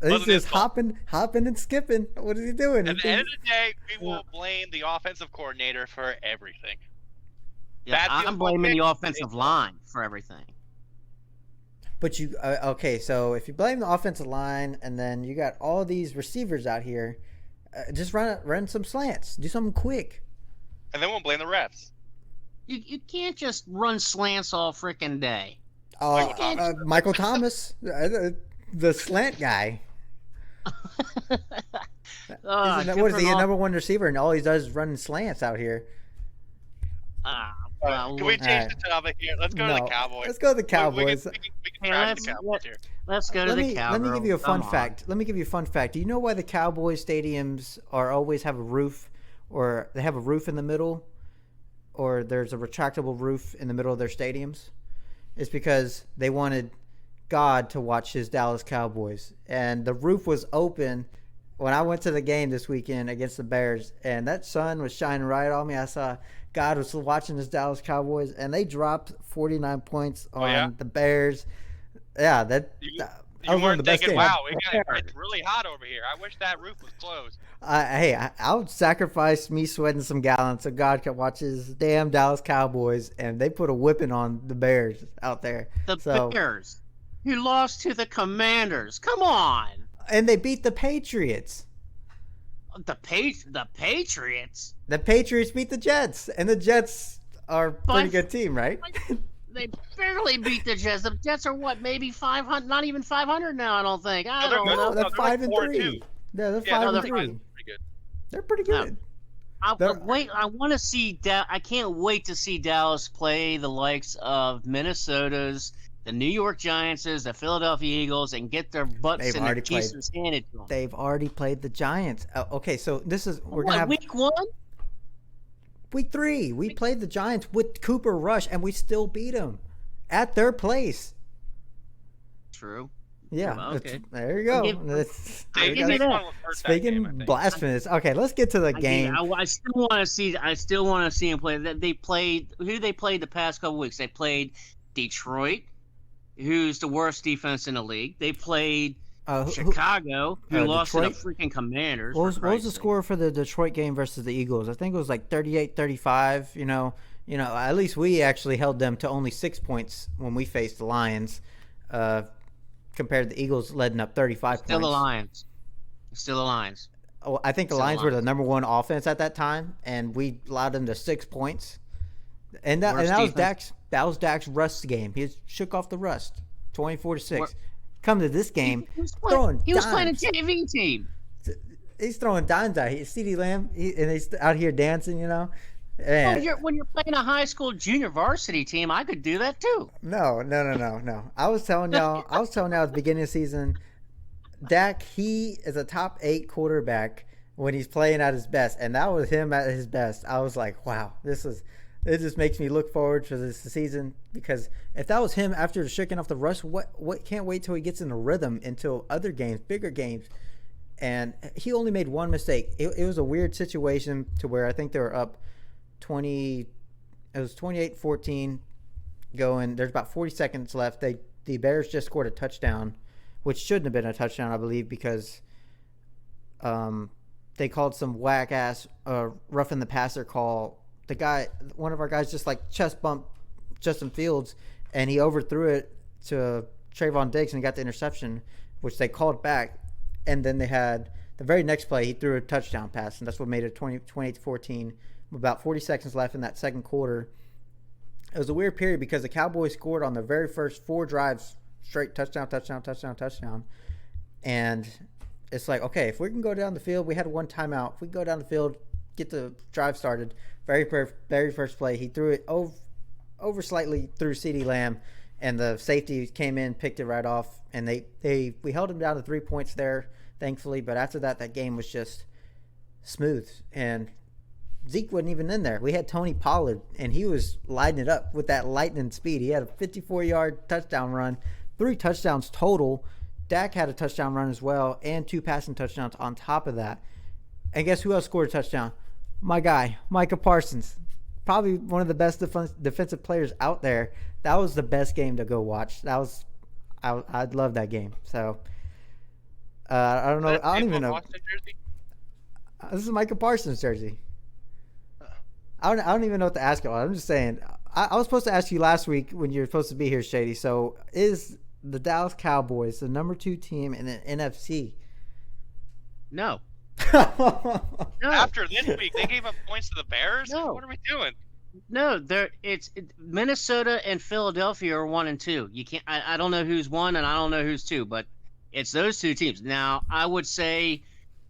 He's just hopping and skipping. What is he doing? At the end of the day, we will blame the offensive coordinator for everything. Yeah, I'm blaming the offensive line for everything. But okay, so if you blame the offensive line and then you got all these receivers out here, just run some slants. Do something quick. And then we'll blame the refs. You can't just run slants all freaking day. Michael Thomas, the slant guy. What is he, a number one receiver, and all he does is run slants out here? Can we change the topic here? Let's go to the Cowboys. Let's go to the Cowboys. We can trash the Cowboys here. Let's go to the Cowboys. Let me give you a fun fact. Do you know why the Cowboys stadiums always have a roof, or they have a roof in the middle, or there's a retractable roof in the middle of their stadiums? It's because they wanted God to watch his Dallas Cowboys, and the roof was open when I went to the game this weekend against the Bears, and that sun was shining right on me. I saw God was watching his Dallas Cowboys, and they dropped 49 points on the Bears. Yeah, you weren't thinking, wow, it's really hot over here. I wish that roof was closed. I would sacrifice me sweating some gallons so God could watch his damn Dallas Cowboys, and they put a whipping on the Bears out there. Bears, who lost to the Commanders. Come on. And they beat the Patriots. The Patriots? The Patriots beat the Jets, and the Jets are a pretty good team, right? They barely beat the Jets. The Jets are what, maybe 500? Not even 500 now, I don't think. I don't know. They're 5-3. Yeah, they're 5-3. They're pretty good. I want to see. I can't wait to see Dallas play the likes of Minnesota's, the New York Giants, the Philadelphia Eagles, and get their butts and their pieces handed to them. They've already played the Giants. Okay, so we're gonna have week 1. Week 3, we played the Giants with Cooper Rush, and we still beat them at their place. True. Yeah. Well, okay. There you go. I give you that. Speaking blasphemous. Okay, let's get to the game. I still want to see him play. They played. Who they played the past couple weeks? They played Detroit, who's the worst defense in the league. They played Chicago, who lost to the freaking Commanders. What was the score for the Detroit game versus the Eagles? I think it was like 38-35. You know, at least we actually held them to only 6 points when we faced the Lions, compared to the Eagles leading up 35 Still points. Still the Lions. Oh, I think the Lions were the number 1 offense at that time, and we allowed them to 6 points. And that was Dak's rust game. He shook off the rust, 24-6. Come to this game, he was playing a JV team. He's throwing dimes out here. CeeDee Lamb, and he's out here dancing, And when you're playing a high school junior varsity team, I could do that too. No. I was telling y'all at the beginning of the season, Dak, he is a top 8 quarterback when he's playing at his best, and that was him at his best. I was like, wow, it just makes me look forward to this season, because if that was him after shaking off the rust, what can't wait till he gets in a rhythm until other games, bigger games. And he only made one mistake. It was a weird situation to where I think they were up 28-14 going. There's about 40 seconds left. The Bears just scored a touchdown, which shouldn't have been a touchdown, I believe, because they called some whack ass roughing the passer call. One of our guys just like chest bumped Justin Fields, and he overthrew it to Trayvon Diggs and got the interception, which they called back. And then they had the very next play, he threw a touchdown pass, and that's what made it 28-14. About 40 seconds left in that second quarter. It was a weird period because the Cowboys scored on their very first 4 drives straight, touchdown. And it's like, okay, if we can go down the field, we had 1 timeout. If we can go down the field, get the drive started. Very first play, he threw it over slightly through CeeDee Lamb, and the safety came in, picked it right off, and we held him down to 3 points there, thankfully. But after that game was just smooth, and Zeke wasn't even in there. We had Tony Pollard, and he was lighting it up with that lightning speed. He had a 54-yard touchdown run, 3 touchdowns total. Dak had a touchdown run as well, and 2 passing touchdowns on top of that. And guess who else scored a touchdown? My guy, Micah Parsons. Probably one of the best defensive players out there. That was the best game to go watch. I'd love that game. So, I don't know. I don't even know. This is Micah Parsons' jersey. I don't even know what to ask you. I'm just saying. I was supposed to ask you last week when you were supposed to be here, Shady. So, is the Dallas Cowboys the number 2 team in the NFC? No. No. After this week, they gave up points to the Bears? No. What are we doing? No, Minnesota and Philadelphia are 1 and 2. You can't. I don't know who's 1 and I don't know who's 2, but it's those 2 teams. Now, I would say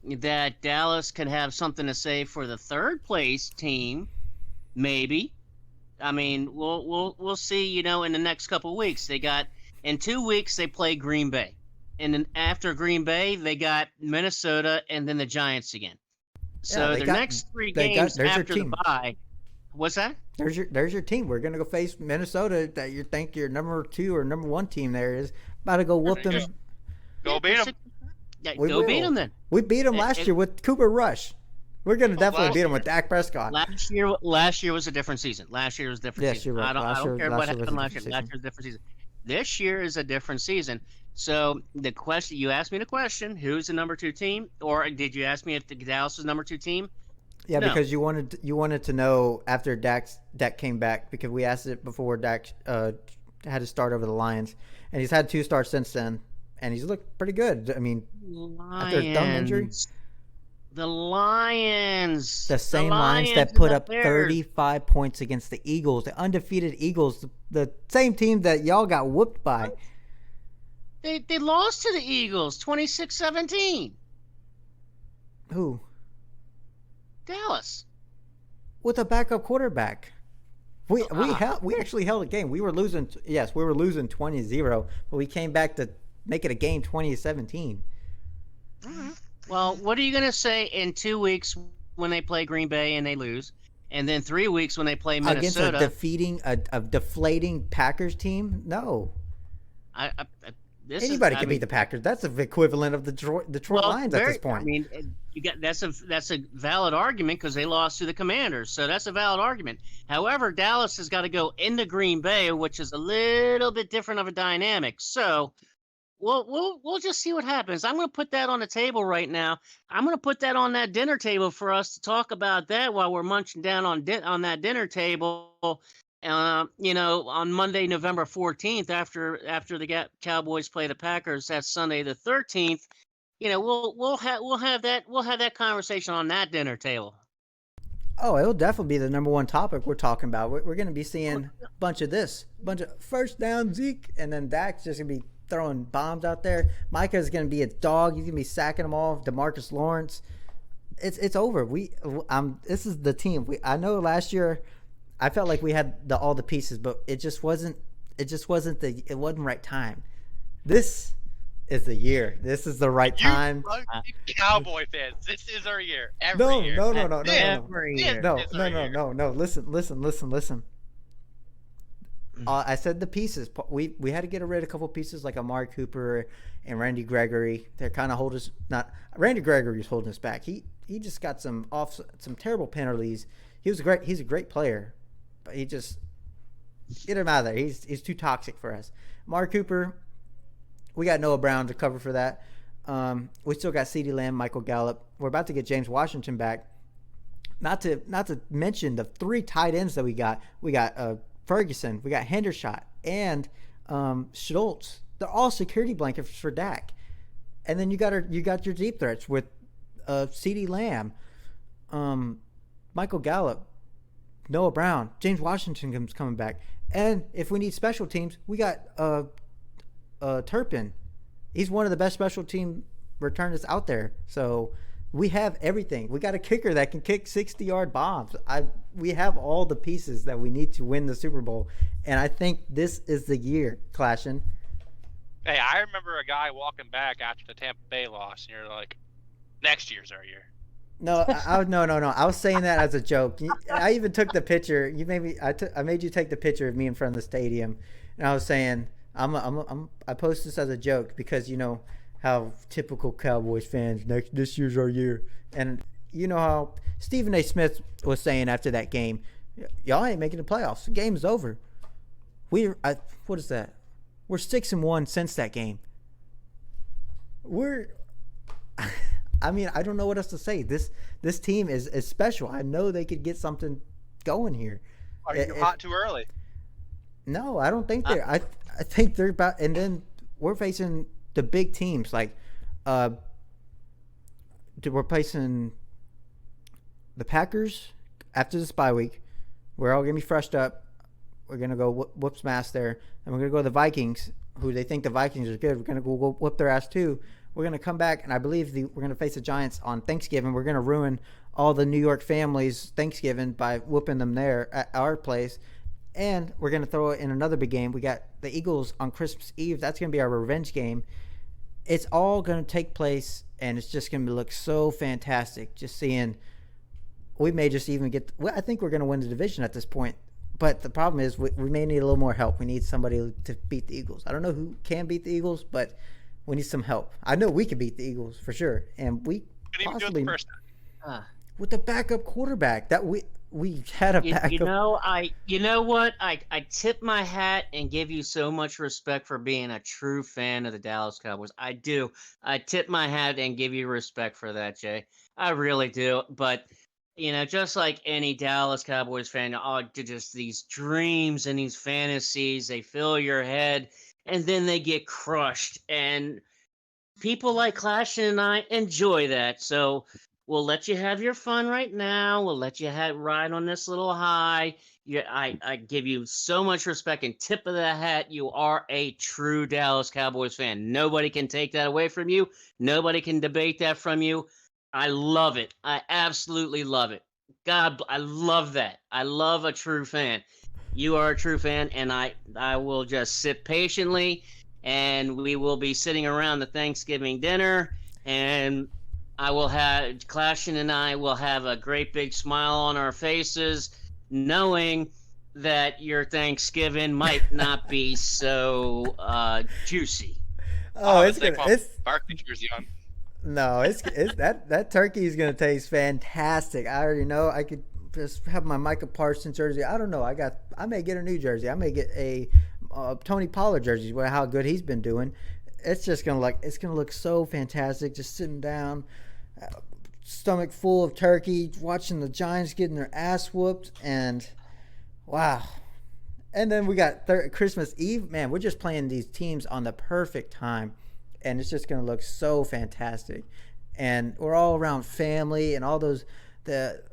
that Dallas could have something to say for the 3rd place team, maybe. I mean, we'll see. You know, in the next couple of weeks, in 2 weeks they play Green Bay, and then after Green Bay they got Minnesota, and then the Giants again. Yeah, So the next 3 games there's your after the team. bye. What's that? There's your team. We're gonna go face Minnesota. That you think your number 2 or number 1 team there is about to go whoop them. Go beat them. Yeah, We go beat will. them then. We beat them last year with Cooper Rush. We're gonna definitely beat them with Dak Prescott. Last year was a different season. Last year was a different Yes, season. you're right. I don't care what happened last year. season. Last year was a different season. This year is a different season. So the question you asked me the question, who's the number 2 team, or did you ask me if the Dallas was number 2 team? Yeah, No. because you wanted to know after Dak came back, because we asked it before Dak had to start over the Lions, and he's had 2 starts since then, and he's looked pretty good. I mean, after a thumb injury, The Lions. the same Lions Lions that and put the up Bears. 35 points against the Eagles, the undefeated Eagles, the same team that y'all got whooped by. They lost to the Eagles 26-17. Who? Dallas. With a backup quarterback. We actually held a game. We were losing 20-0, but we came back to make it a game 20-17. Well, what are you going to say in 2 weeks when they play Green Bay and they lose, and then 3 weeks when they play Minnesota Against a deflating Packers team? No. Anybody can beat the Packers. That's the equivalent of the Detroit Lions at this point. I mean, that's a valid argument because they lost to the Commanders, so that's a valid argument. However, Dallas has got to go into Green Bay, which is a little bit different of a dynamic. So we'll just see what happens. I'm going to put that on the table right now. I'm going to put that on that dinner table for us to talk about that while we're munching down on that dinner table. On Monday, November 14th, after the Cowboys play the Packers, that's Sunday the 13th. We'll have that conversation on that dinner table. Oh, it'll definitely be the number 1 topic we're talking about. We're going to be seeing a bunch of first down Zeke, and then Dak's just going to be throwing bombs out there. Micah's going to be a dog. He's going to be sacking them all. DeMarcus Lawrence. It's over. This is the team. I know last year I felt like we had all the pieces, but it wasn't the right time. This is the year. This is the right time. Cowboy fans, this is our year. No. Every year. No. Listen. I said the pieces. We had to get rid of a couple pieces like Amari Cooper and Randy Gregory. They're kind of holding us. Not Randy Gregory's holding us back. He just got some terrible penalties. He's a great player, but he just get him out of there. He's too toxic for us. Amari Cooper, we got Noah Brown to cover for that. We still got CeeDee Lamb, Michael Gallup. We're about to get James Washington back. Not to mention the 3 tight ends that we got. We got Ferguson, we got Hendershot, and Schultz. They're all security blankets for Dak. And then you got your deep threats with CeeDee Lamb, Michael Gallup, Noah Brown, James Washington coming back. And if we need special teams, we got Turpin. He's one of the best special team returners out there. So we have everything. We got a kicker that can kick 60-yard bombs. We have all the pieces that we need to win the Super Bowl. And I think this is the year, Clashin. Hey, I remember a guy walking back after the Tampa Bay loss, and you're like, next year's our year. No, no. I was saying that as a joke. I even took the picture. I made you take the picture of me in front of the stadium, and I was saying I post this as a joke because you know how typical Cowboys fans this year's our year, and you know how Stephen A. Smith was saying after that game, y'all ain't making the playoffs. The game's over. What is that? We're 6-1 since that game. I mean, I don't know what else to say. This team is special. I know they could get something going here. Are you hot too early? No, I don't think they're. I think they're about. And then we're facing the big teams like, we're facing the Packers after this bye week. We're all gonna be freshed up. We're gonna go whoop smash there, and we're gonna go to the Vikings, who they think the Vikings are good. We're gonna go whoop their ass too. We're going to come back, and I believe we're going to face the Giants on Thanksgiving. We're going to ruin all the New York families' Thanksgiving by whooping them there at our place. And we're going to throw in another big game. We got the Eagles on Christmas Eve. That's going to be our revenge game. It's all going to take place, and it's just going to look so fantastic. Just seeing, we may just even get. Well, I think we're going to win the division at this point. But the problem is, we may need a little more help. We need somebody to beat the Eagles. I don't know who can beat the Eagles, but we need some help. I know we can beat the Eagles for sure, and we possibly do it the first time. With the backup quarterback that we had a backup. You know what? I tip my hat and give you so much respect for being a true fan of the Dallas Cowboys. I do. I tip my hat and give you respect for that, Jay. I really do. But, just like any Dallas Cowboys fan, just these dreams and these fantasies, they fill your head and then they get crushed. And people like Clashton and I enjoy that. So we'll let you have your fun right now. We'll let you ride on this little high. I give you so much respect and tip of the hat. You are a true Dallas Cowboys fan. Nobody can take that away from you. Nobody can debate that from you. I love it. I absolutely love it. God, I love that. I love a true fan. You are a true fan, and I will just sit patiently, and we will be sitting around the Thanksgiving dinner, and Clashton and I will have a great big smile on our faces, knowing that your Thanksgiving might not be so juicy. It's Barkley jersey on. No, it's that turkey is gonna taste fantastic. I already know. I could just have my Micah Parsons jersey. I don't know. I may get a new jersey. I may get a Tony Pollard jersey. Well, how good he's been doing. It's gonna look so fantastic. Just sitting down, stomach full of turkey, watching the Giants getting their ass whooped, and wow. And then we got Christmas Eve. Man, we're just playing these teams on the perfect time, and it's just gonna look so fantastic. And we're all around family and all the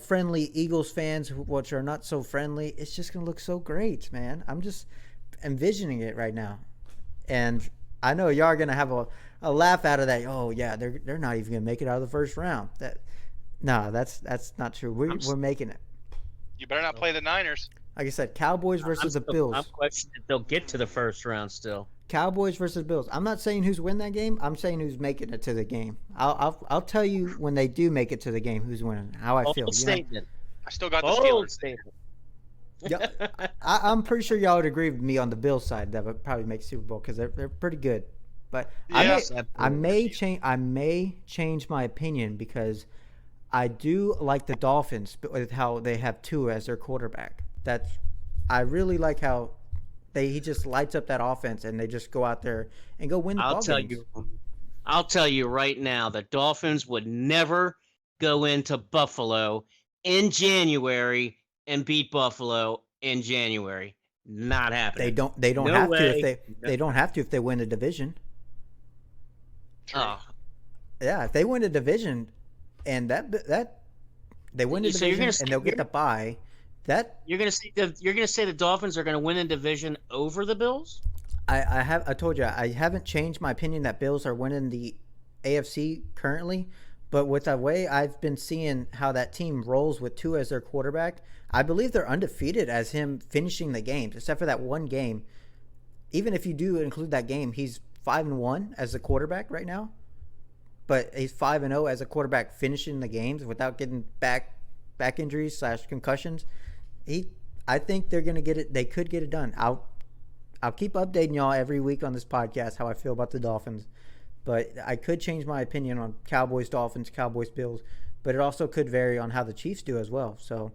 friendly Eagles fans, which are not so friendly. It's just gonna look so great, man. I'm just envisioning it right now. And I know y'all are gonna have a laugh out of that. Oh yeah, they're not even gonna make it out of the first round. That's not true. We're making it. You better not play the Niners. Like I said, Cowboys versus the Bills. I'm questioning if they'll get to the first round still. Cowboys versus Bills. I'm not saying who's win that game. I'm saying who's making it to the game. I'll tell you when they do make it to the game who's winning. How I feel. Statement. I still got the Steelers. Statement. Yeah, I'm pretty sure y'all would agree with me on the Bills side that would probably make Super Bowl because they're pretty good. But yes, I may change my opinion because I do like the Dolphins with how they have Tua as their quarterback. I really like how he just lights up that offense and they just go out there and go win the ball games. I'll tell you right now, the Dolphins would never go into Buffalo in January and beat Buffalo in January. Not happening. They don't No have way. to they don't have to if they win the division. Oh. Yeah, if they win the division and that they win the division and they'll get the bye. You're gonna say the Dolphins are gonna win a division over the Bills? I told you I haven't changed my opinion that Bills are winning the AFC currently, but with the way I've been seeing how that team rolls with Tua as their quarterback, I believe they're undefeated as him finishing the games, except for that one game. Even if you do include that game, he's 5-1 as a quarterback right now, but he's 5-0 as a quarterback finishing the games without getting back injuries / concussions. I think they're gonna get it. They could get it done. I'll keep updating y'all every week on this podcast how I feel about the Dolphins, but I could change my opinion on Cowboys Dolphins, Cowboys Bills, but it also could vary on how the Chiefs do as well. So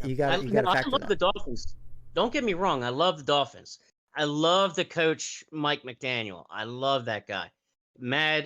you got to factor I love that. the Dolphins. Don't get me wrong. I love the Dolphins. I love the coach Mike McDaniel. I love that guy.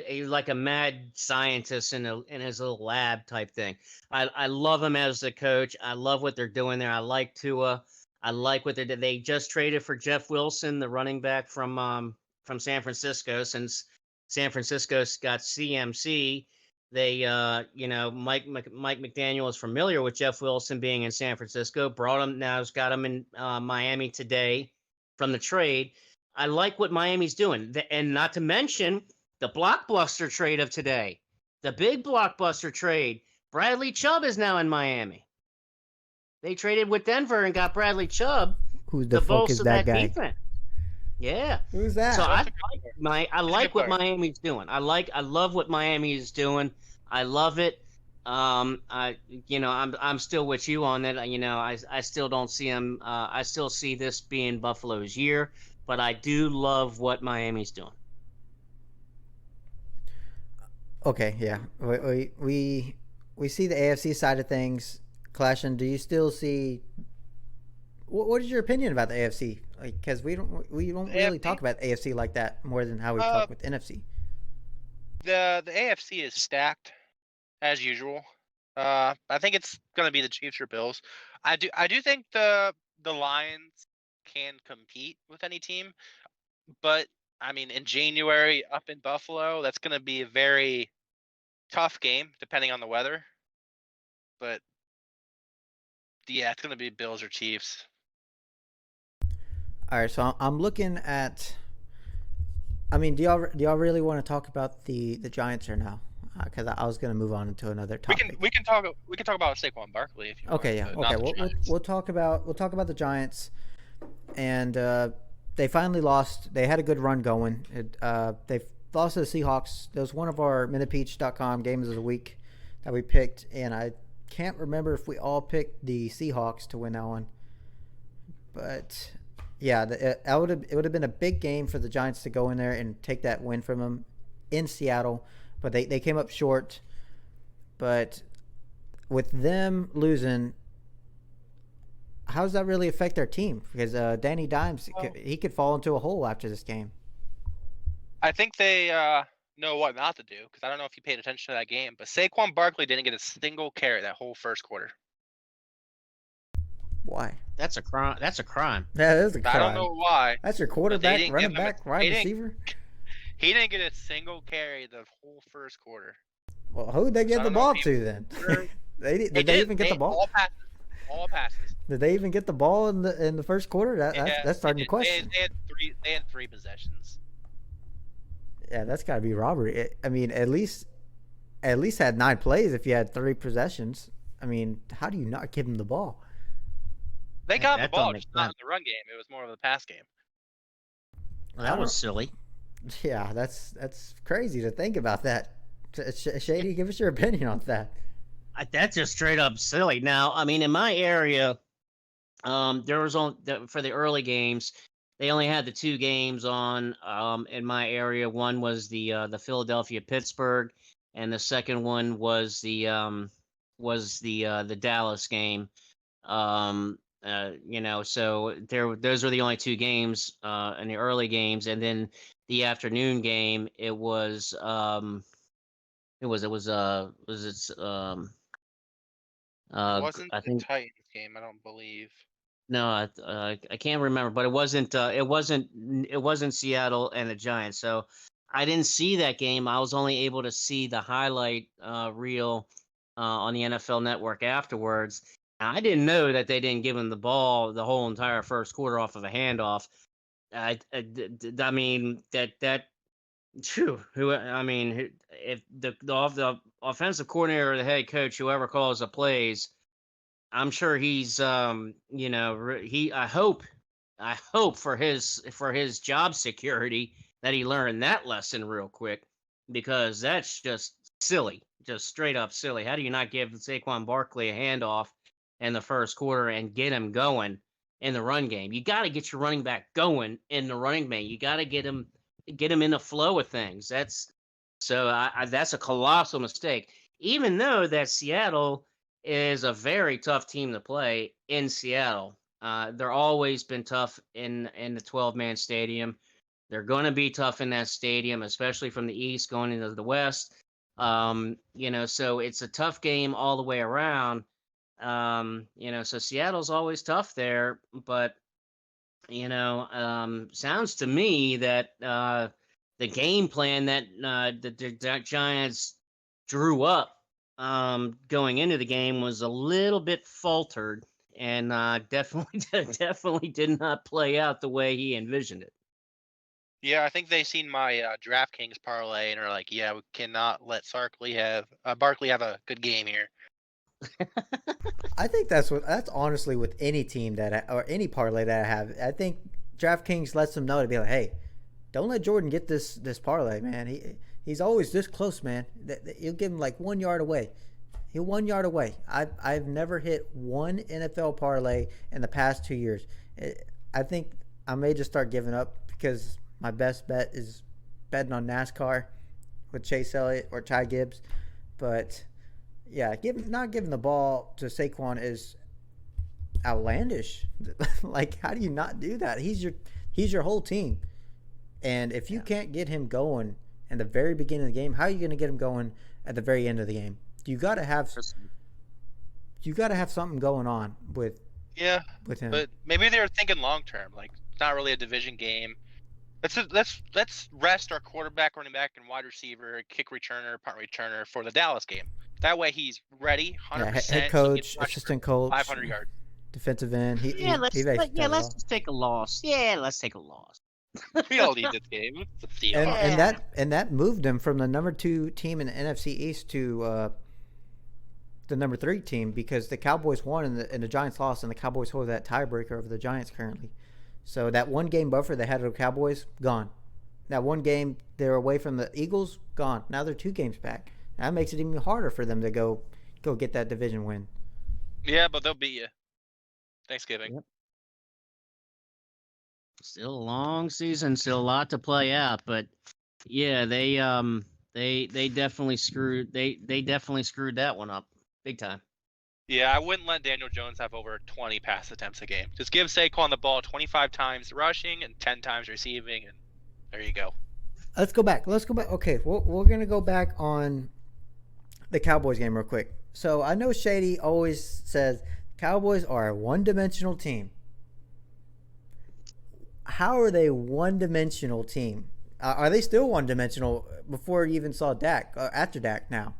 He's like a mad scientist in his little lab type thing. I love him as a coach. I love what they're doing there. I like Tua. I like what they just traded for Jeff Wilson, the running back from San Francisco. Since San Francisco's got CMC, they Mike McDaniel is familiar with Jeff Wilson being in San Francisco. Has got him in Miami today from the trade. I like what Miami's doing, and not to mention the blockbuster trade of today, the big blockbuster trade. Bradley Chubb is now in Miami. They traded with Denver and got Bradley Chubb Who to the fuck is bolster that that guy? defense. Yeah. Who's So that? So I that's a good player. I He's a like good what player. Miami's doing. I love what Miami is doing. I love it. I'm still with you on that. I still don't see him. I still see this being Buffalo's year, but I do love what Miami's doing. Okay, yeah. We see the AFC side of things clashing. Do you still see? What is your opinion about the AFC? Because we don't really AFC, talk about AFC like that more than how we uh, talk with NFC. the AFC is stacked as usual. I think it's gonna be the Chiefs or Bills. I do think the Lions can compete with any team, but I mean in January up in Buffalo, that's gonna be a very tough game depending on the weather. But yeah, it's gonna be Bills or Chiefs. All right, so I'm looking at. I mean, do y'all really want to talk about the Giants or no? Because I was gonna move on into another We can topic. we can talk we can talk about Saquon Barkley if you want, Okay, yeah. but Okay, not the Giants. we'll talk about the Giants, and they finally lost. They had a good run going. They lost to the Seahawks. That was one of our Minipeach.com games of the week that we picked, and I can't remember if we all picked the Seahawks to win that one, but yeah, it would have been a big game for the Giants to go in there and take that win from them in Seattle, but they came up short. But with them losing, how does that really affect their team? Because Danny Dimes, Well, he could fall into a hole after this game. I think they know what not to do because I don't know if you paid attention to that game, but Saquon Barkley didn't get a single carry that whole first quarter. Why? That's a crime. That's a crime. That is a I don't crime. know why, That's your but quarterback, running back, wide they didn't receiver. he didn't get a single carry the whole first quarter. Well, who'd they So give I the don't know if ball he to then? was Did they even get the ball? all passes. Did they even get the ball in the first quarter? Yeah, That's starting they to did. question. They had three possessions. Yeah, that's got to be robbery. I mean, at least had 9 plays if you had 3 possessions. I mean, how do you not give him the ball? They got the That ball, don't make just not in sense. the run game. It was more of a pass game. Well, I that was don't. silly. Yeah, that's crazy to think about that. Shady, give us your opinion on that. That's just straight up silly. Now, I mean, in my area, there was on for the early games. They only had the 2 games on in my area. One was the Philadelphia Pittsburgh, and the second one was the Dallas game. So those were the only 2 games in the early games, and then the afternoon game. Was it It wasn't I the think Titans game, I don't believe. no, I can't remember, but it wasn't Seattle and the Giants. So I didn't see that game. I was only able to see the highlight reel on the NFL Network afterwards. And I didn't know that they didn't give him the ball the whole entire first quarter off of a handoff. I mean phew, if the offensive coordinator or the head coach, whoever calls the plays, I'm sure he's he I hope for his job security that he learned that lesson real quick, because that's just silly, just straight up silly. How do you not give Saquon Barkley a handoff in the first quarter and get him going in the run game? You got to get your running back going in the running game. You got to get him in the flow of things. That's a colossal mistake. Even though that Seattle is a very tough team to play in Seattle. They're always been tough in the 12-man stadium. They're going to be tough in that stadium, especially from the east going into the west. So it's a tough game all the way around. So Seattle's always tough there, but sounds to me that the game plan that the Giants drew up going into the game was a little bit faltered, and definitely definitely did not play out the way he envisioned it. Yeah, I think they seen my DraftKings parlay and are like, yeah, we cannot let Barkley have a good game here. I think that's honestly with any team or any parlay that I have. I think DraftKings lets them know to be like, hey, don't let Jordan get this parlay, man. He's always this close, man. You'll give him like 1 yard away. He'll 1 yard away. I've never hit one NFL parlay in the past 2 years. I think I may just start giving up because my best bet is betting on NASCAR with Chase Elliott or Ty Gibbs. But yeah, not giving the ball to Saquon is outlandish. Like, how do you not do that? He's your whole team. And if you can't get him going in the very beginning of the game, how are you going to get him going at the very end of the game? You got to have something going on with him. But maybe they were thinking long term. Like, it's not really a division game. Let's rest our quarterback, running back, and wide receiver, kick returner, punt returner for the Dallas game. That way he's ready, 100%. Head coach, assistant coach, 500 yards. Defensive end. Let's just take a loss. Yeah, let's take a loss. We all need this game. And that moved them from the number 2 team in the NFC East to the number 3 team because the Cowboys won and the Giants lost, and the Cowboys hold that tiebreaker over the Giants currently. So that 1 game buffer they had of the Cowboys, gone. That 1 game they're away from the Eagles, gone. Now they're 2 games back. That makes it even harder for them to go get that division win. Yeah, but they'll beat you. Thanksgiving. Yep. Still a long season, still a lot to play out, but yeah, they definitely screwed that one up big time. Yeah, I wouldn't let Daniel Jones have over 20 pass attempts a game. Just give Saquon the ball 25 times rushing and 10 times receiving, and there you go. Let's go back. Okay, we're going to go back on the Cowboys game real quick. So I know Shady always says Cowboys are a one-dimensional team. How are they a one-dimensional team? Are they still one-dimensional before you even saw Dak, after Dak now?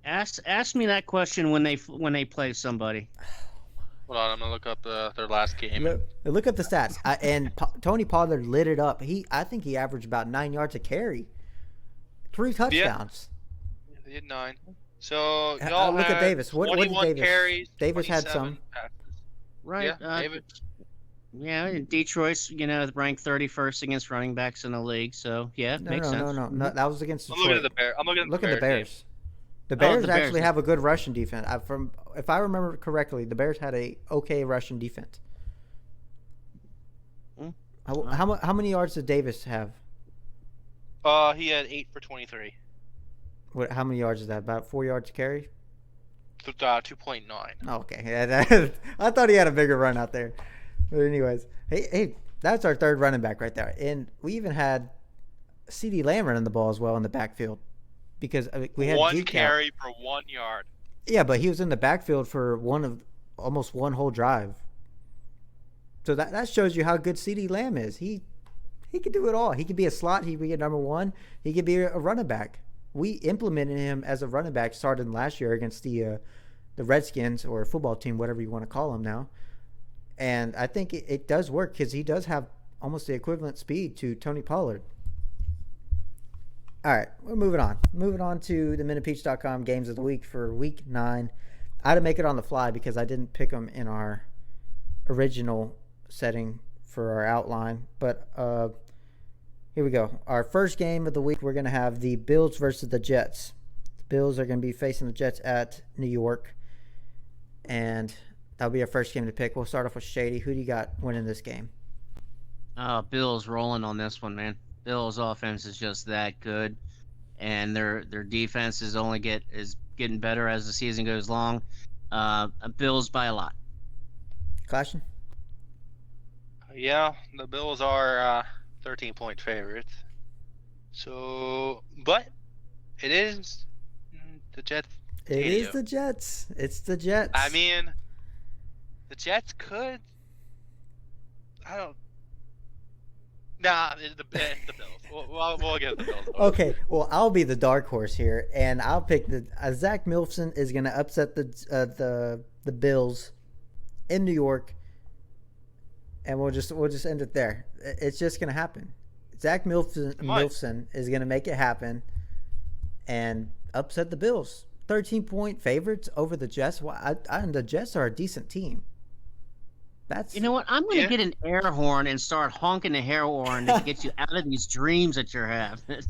Ask me that question when they play somebody. Hold on, I'm gonna look up their last game. Look up the stats. Tony Pollard lit it up. I think he averaged about 9 yards a carry, 3 touchdowns. Yeah, they did 9. So look at Davis. What did Davis? Carries, Davis had some. Passes. Right. Yeah, Davis. Yeah, Detroit's ranked 31st against running backs in the league. So yeah, makes sense. No, that was against Detroit. I'm looking at the Bears. Look at the Bears. The Bears actually have a good rushing defense. If I remember correctly, the Bears had a okay rushing defense. How many yards did Davis have? He had 8 for 23. How many yards is that? About 4 yards to carry? 2.9. Okay, yeah, I thought he had a bigger run out there. But anyways, hey, that's our 3rd running back right there, and we even had CeeDee Lamb running the ball as well in the backfield. Because we had 1 carry for 1 yard. Yeah, but he was in the backfield for almost one whole drive. So that shows you how good CeeDee Lamb is. He could do it all. He could be a slot. He could be a number 1. He could be a running back. We implemented him as a running back starting last year against the Redskins or football team, whatever you want to call them now. And I think it does work because he does have almost the equivalent speed to Tony Pollard. All right, we're moving on. Moving on to the MinutePeach.com games of the week for week 9. I had to make it on the fly because I didn't pick them in our original setting for our outline. But here we go. Our first game of the week, we're going to have the Bills versus the Jets. The Bills are going to be facing the Jets at New York. And that'll be our first game to pick. We'll start off with Shady. Who do you got winning this game? Bills rolling on this one, man. Bills' offense is just that good, and their defense is getting better as the season goes along. Bills by a lot. Caution? Yeah, the Bills are 13-point favorites. So, but it is the Jets. It is the Jets. It's the Jets. I mean, the Jets could. Nah, it's the Bills. We'll get the Bills. Okay, well, I'll be the dark horse here, and I'll pick Zach Milton is going to upset the Bills in New York, and we'll just end it there. It's just going to happen. Zach Milton is going to make it happen and upset the Bills. 13-point favorites over the Jets. And the Jets are a decent team. You know what? I'm going to get an air horn and start honking the air horn to get you out of these dreams that you're having.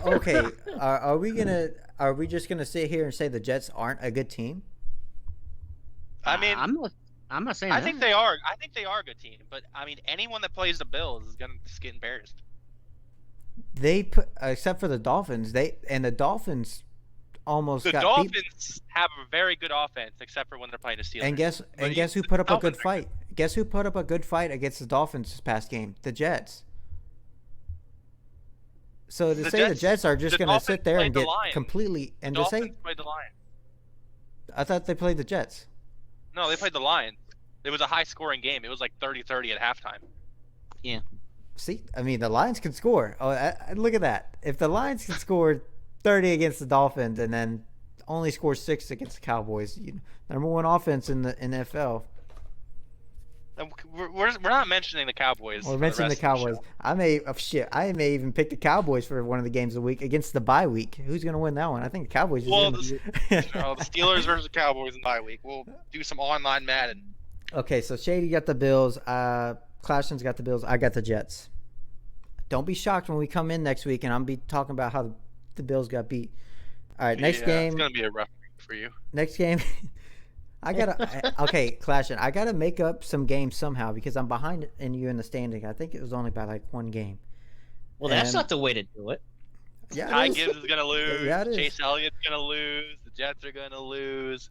Okay, are we just gonna sit here and say the Jets aren't a good team? I mean, I'm not saying. I think they are. I think they are a good team, but I mean, anyone that plays the Bills is gonna just get embarrassed. They put, except for the Dolphins, the Dolphins almost The got Dolphins beat. have a very good offense, except for when they're playing the Steelers. And guess who put up a good fight? Guess who put up a good fight against the Dolphins this past game? The Jets. So to say the Jets are just going to sit there and get completely and to say played the Lions. I thought they played the Jets. No, they played the Lions. It was a high-scoring game. It was like 30-30 at halftime. Yeah. See, I mean, the Lions can score. Oh, look at that! If the Lions can score 30 against the Dolphins and then only score 6 against the Cowboys, number one offense in the NFL. We're not mentioning the Cowboys. We're mentioning the Cowboys. I may even pick the Cowboys for one of the games of the week against the bye week. Who's going to win that one? I think the Cowboys. The Steelers versus the Cowboys in bye week. We'll do some online Madden. Okay, so Shady got the Bills. Clashton's got the Bills. I got the Jets. Don't be shocked when we come in next week and I'm be talking about how the Bills got beat. All right, next game. It's gonna be a rough week for you. Next game. Clashton. I gotta make up some games somehow because I'm behind you in the standing. I think it was only by like one game. Well, that's not the way to do it. Yeah, Ty Gibbs is gonna lose. Yeah, Chase Elliott's gonna lose. The Jets are gonna lose.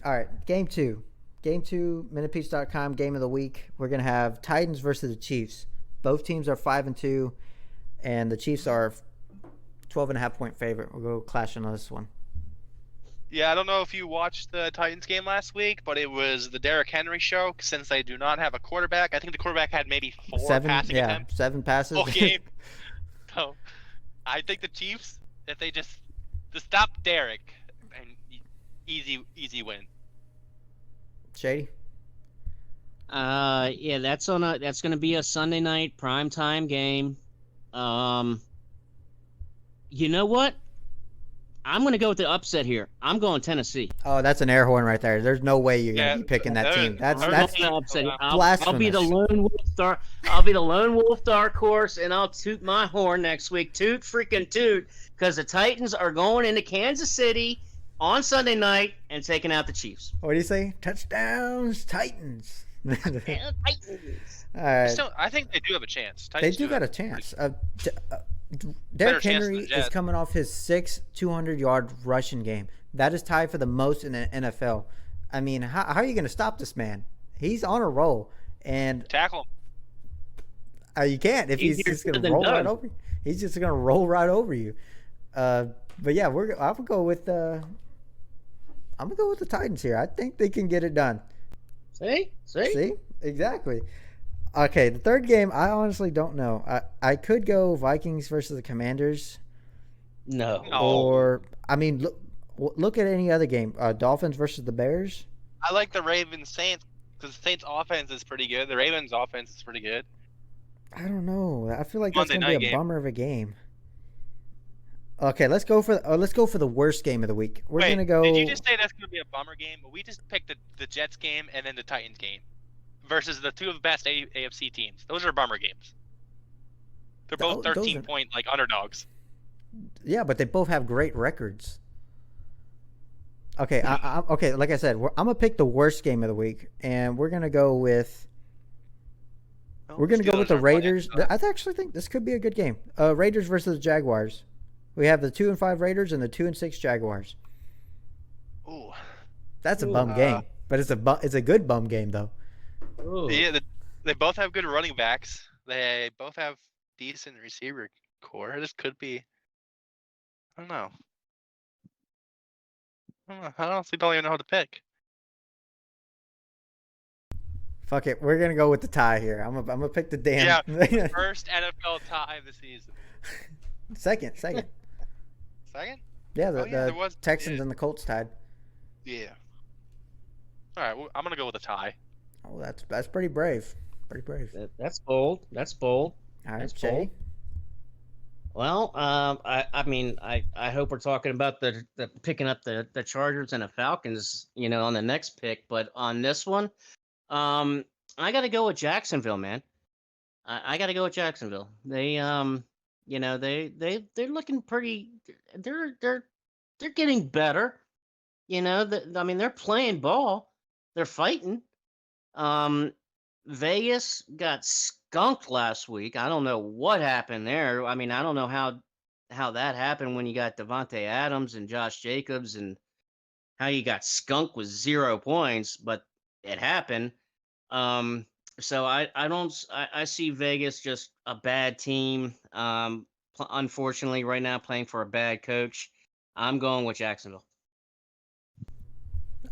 All right, game 2. Game 2, MinutePeach.com, game of the week. We're going to have Titans versus the Chiefs. Both teams are 5-2, and the Chiefs are 12.5-point favorite. We'll go clashing on this one. Yeah, I don't know if you watched the Titans game last week, but it was the Derrick Henry show since they do not have a quarterback. I think the quarterback had maybe 7 passing attempts. 7 passes. Whole game. So I think the Chiefs, if they just stop Derrick, and easy win. Shady? Yeah, that's going to be a Sunday night primetime game. You know what? I'm going to go with the upset here. I'm going Tennessee. Oh, that's an air horn right there. There's no way you're going to be picking that team. That's upset. blasphemous. I'll be the lone wolf star. I'll be the lone wolf dark horse, and I'll toot my horn next week. Toot freaking toot, because the Titans are going into Kansas City on Sunday night and taking out the Chiefs. What do you say? Touchdowns, Titans. Titans. All right. I think they do have a chance. They do got a chance. Derrick Henry is coming off his 6th 200-yard rushing game. That is tied for the most in the NFL. I mean, how are you going to stop this man? He's on a roll. And tackle him. You can't if he's just going to roll right over you. He's just going to roll right over you. But yeah, I'm gonna go with the Titans here. I think they can get it done. See, exactly. Okay, the third game, I honestly don't know. I could go Vikings versus the Commanders. No. Or I mean, look at any other game. Dolphins versus the Bears. I like the Ravens Saints because the Saints offense is pretty good. The Ravens offense is pretty good. I don't know. I feel like that's gonna be a bummer of a game. Okay, let's go for the worst game of the week. We're gonna go. Did you just say that's gonna be a bummer game? But we just picked the Jets game and then the Titans game versus the two of the best AFC teams. Those are bummer games. They're both 13-point underdogs. Yeah, but they both have great records. Okay, okay. Like I said, I'm gonna pick the worst game of the week, and we're gonna go with. We're gonna go with the Raiders. I actually think this could be a good game. Raiders versus the Jaguars. We have the 2-5 Raiders and the 2-6 Jaguars. Ooh, that's a bum game, but it's a good bum game though. Ooh. Yeah, they both have good running backs. They both have decent receiver core. This could be. I don't know. I honestly don't even know how to pick. Fuck it, we're gonna go with the tie here. I'm gonna pick the damn. Yeah, first NFL tie of the season. Second. Second? Yeah, the Texans and the Colts tied. Yeah. All right, well, I'm gonna go with a tie. Oh, that's pretty brave. Pretty brave. That's bold. All right, Jay. Well, I mean, I hope we're talking about the picking up the Chargers and the Falcons, on the next pick. But on this one, I got to go with Jacksonville, man. I got to go with Jacksonville. They're looking pretty. They're getting better. I mean, they're playing ball. They're fighting. Um, Vegas got skunked last week. I don't know what happened there. I mean, I don't know how that happened when you got Devontae Adams and Josh Jacobs, and how you got skunked with 0 points, but it happened. So I see Vegas just a bad team. Unfortunately, right now playing for a bad coach. I'm going with Jacksonville.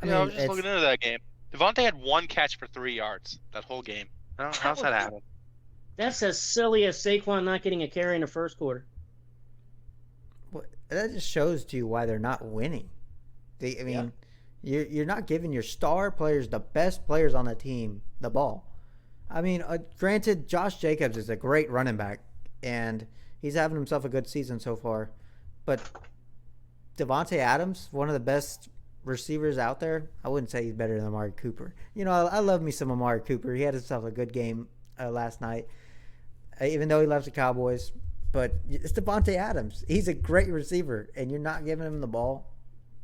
I Yeah, I mean, was just looking into that game. Devontae had 1 catch for 3 yards that whole game. How's that happen? That's as silly as Saquon not getting a carry in the first quarter. that just shows to you why they're not winning. You're not giving your star players, the best players on the team, the ball. I mean, granted, Josh Jacobs is a great running back, and he's having himself a good season so far. But Devontae Adams, one of the best receivers out there, I wouldn't say he's better than Amari Cooper. I love me some Amari Cooper. He had himself a good game last night, even though he left the Cowboys. But it's Devontae Adams. He's a great receiver, and you're not giving him the ball.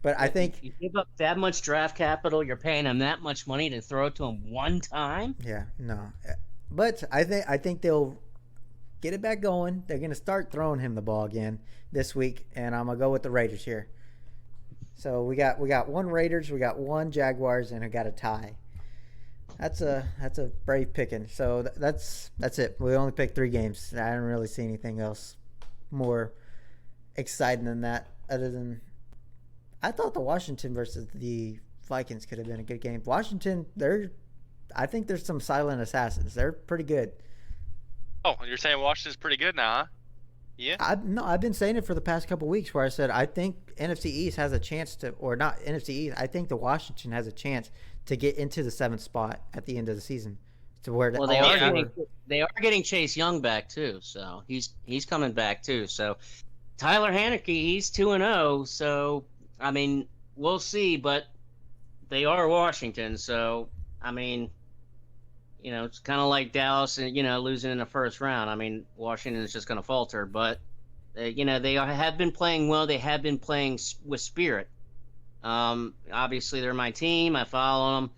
But I think you give up that much draft capital, you're paying him that much money to throw it to him one time. Yeah, no. But I think they'll get it back going. They're going to start throwing him the ball again this week, and I'm gonna go with the Raiders here. So we got one Raiders, we got one Jaguars, and we got a tie. That's a brave picking. So that's it. We only picked 3 games. I don't really see anything else more exciting than that. Other than, I thought the Washington versus the Vikings could have been a good game. Washington, I think there's some silent assassins. They're pretty good. Oh, you're saying Washington's pretty good now, huh? Yeah. I've been saying it for the past couple of weeks where I said I think NFC East has a chance to, or not NFC East, I think the Washington has a chance to get into the 7th spot at the end of the season. To where they are getting Chase Young back too, so he's coming back too. So Tyler Haneke, he's 2-0, so I mean, we'll see, but they are Washington, so I mean, it's kind of like Dallas, losing in the first round. I mean, Washington is just going to falter, but they have been playing well. They have been playing with spirit. Obviously, they're my team. I follow them.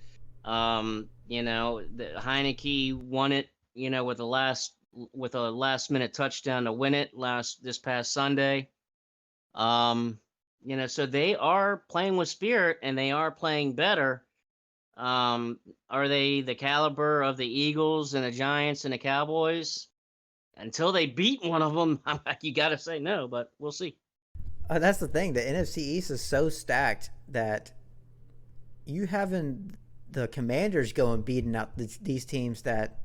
The Heineke won it. With a last minute touchdown to win it this past Sunday. So they are playing with spirit and they are playing better. Are they the caliber of the Eagles and the Giants and the Cowboys? Until they beat one of them, you got to say no, but we'll see. That's the thing. The NFC East is so stacked that you having the Commanders going beating out these teams that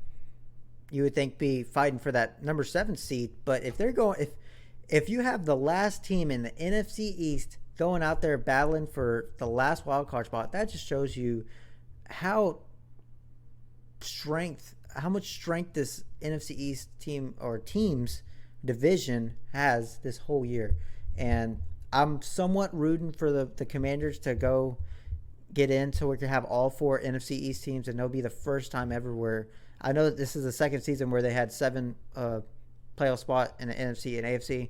you would think be fighting for that number 7 seed. But if you have the last team in the NFC East going out there battling for the last wild card spot, that just shows you how much strength this NFC East team or teams division has this whole year. And I'm somewhat rooting for the Commanders to go get in so we can have all 4 NFC East teams, and it'll be the first time ever where I know that this is the second season where they had 7 playoff spot in the NFC and AFC.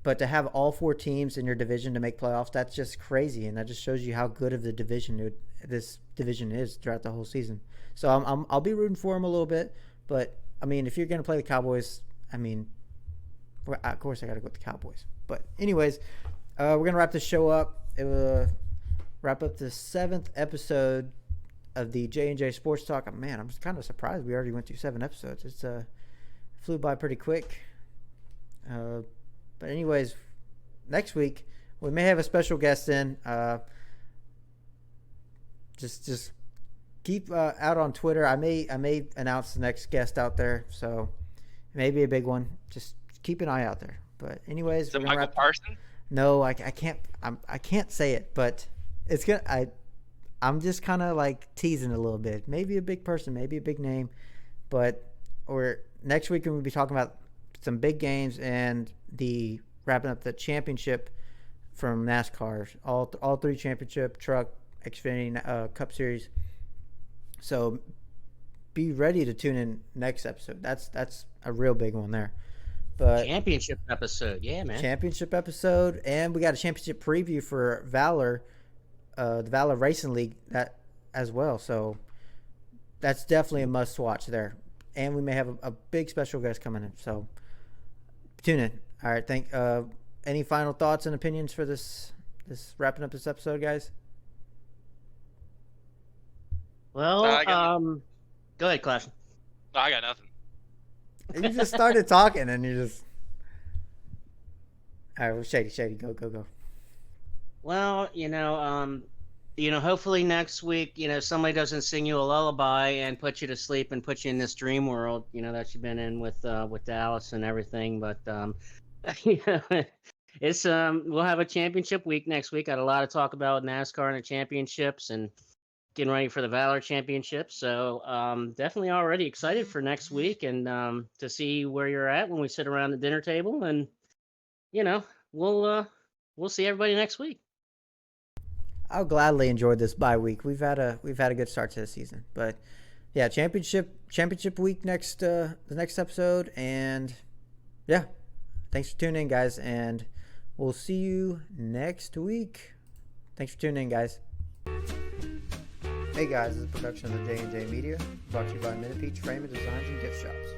But to have all 4 teams in your division to make playoffs, that's just crazy, and that just shows you how good of the division this division is throughout the whole season. So I'll be rooting for them a little bit, but I mean, if you're going to play the Cowboys, I mean, of course I got to go with the Cowboys. But anyways, we're going to wrap this show up. It will wrap up the 7th episode of the J&J Sports Talk. Man, I'm just kind of surprised we already went through 7 episodes. It's flew by pretty quick. But anyways, next week we may have a special guest in. Just keep out on Twitter. I may announce the next guest out there, so it may be a big one. Just keep an eye out there. But anyways, is it Michael Parsons? No, I can't. I can't say it, but it's gonna. I'm just kind of like teasing a little bit. Maybe a big person, maybe a big name, but next week we'll be talking about some big games and the wrapping up the championship from NASCAR. All three championship, truck, Xfinity, Cup Series. So be ready to tune in next episode. That's a real big one there. But championship episode, yeah, man. Championship episode, and we got a championship preview for Valor, the Valor Racing League that as well. So that's definitely a must watch there. And we may have a big special guest coming in. So tune in. All right. Any final thoughts and opinions for this wrapping up this episode, guys? Well, go ahead, Clash. No, I got nothing. You just started talking and you just. All right, well, Shady, go. Well, hopefully next week, somebody doesn't sing you a lullaby and put you to sleep and put you in this dream world, that you've been in with Dallas and everything. But it's we'll have a championship week next week. Got a lot to talk about NASCAR and the championships and getting ready for the Valor Championship. So definitely already excited for next week and to see where you're at when we sit around the dinner table. And we'll see everybody next week. I'll gladly enjoy this bye week. We've had a good start to the season, but yeah, championship week the next episode, and yeah, thanks for tuning in, guys, and we'll see you next week. Thanks for tuning in, guys. Hey guys, this is a production of the J&J Media, brought to you by Minute Peach Frame and Designs and Gift Shops.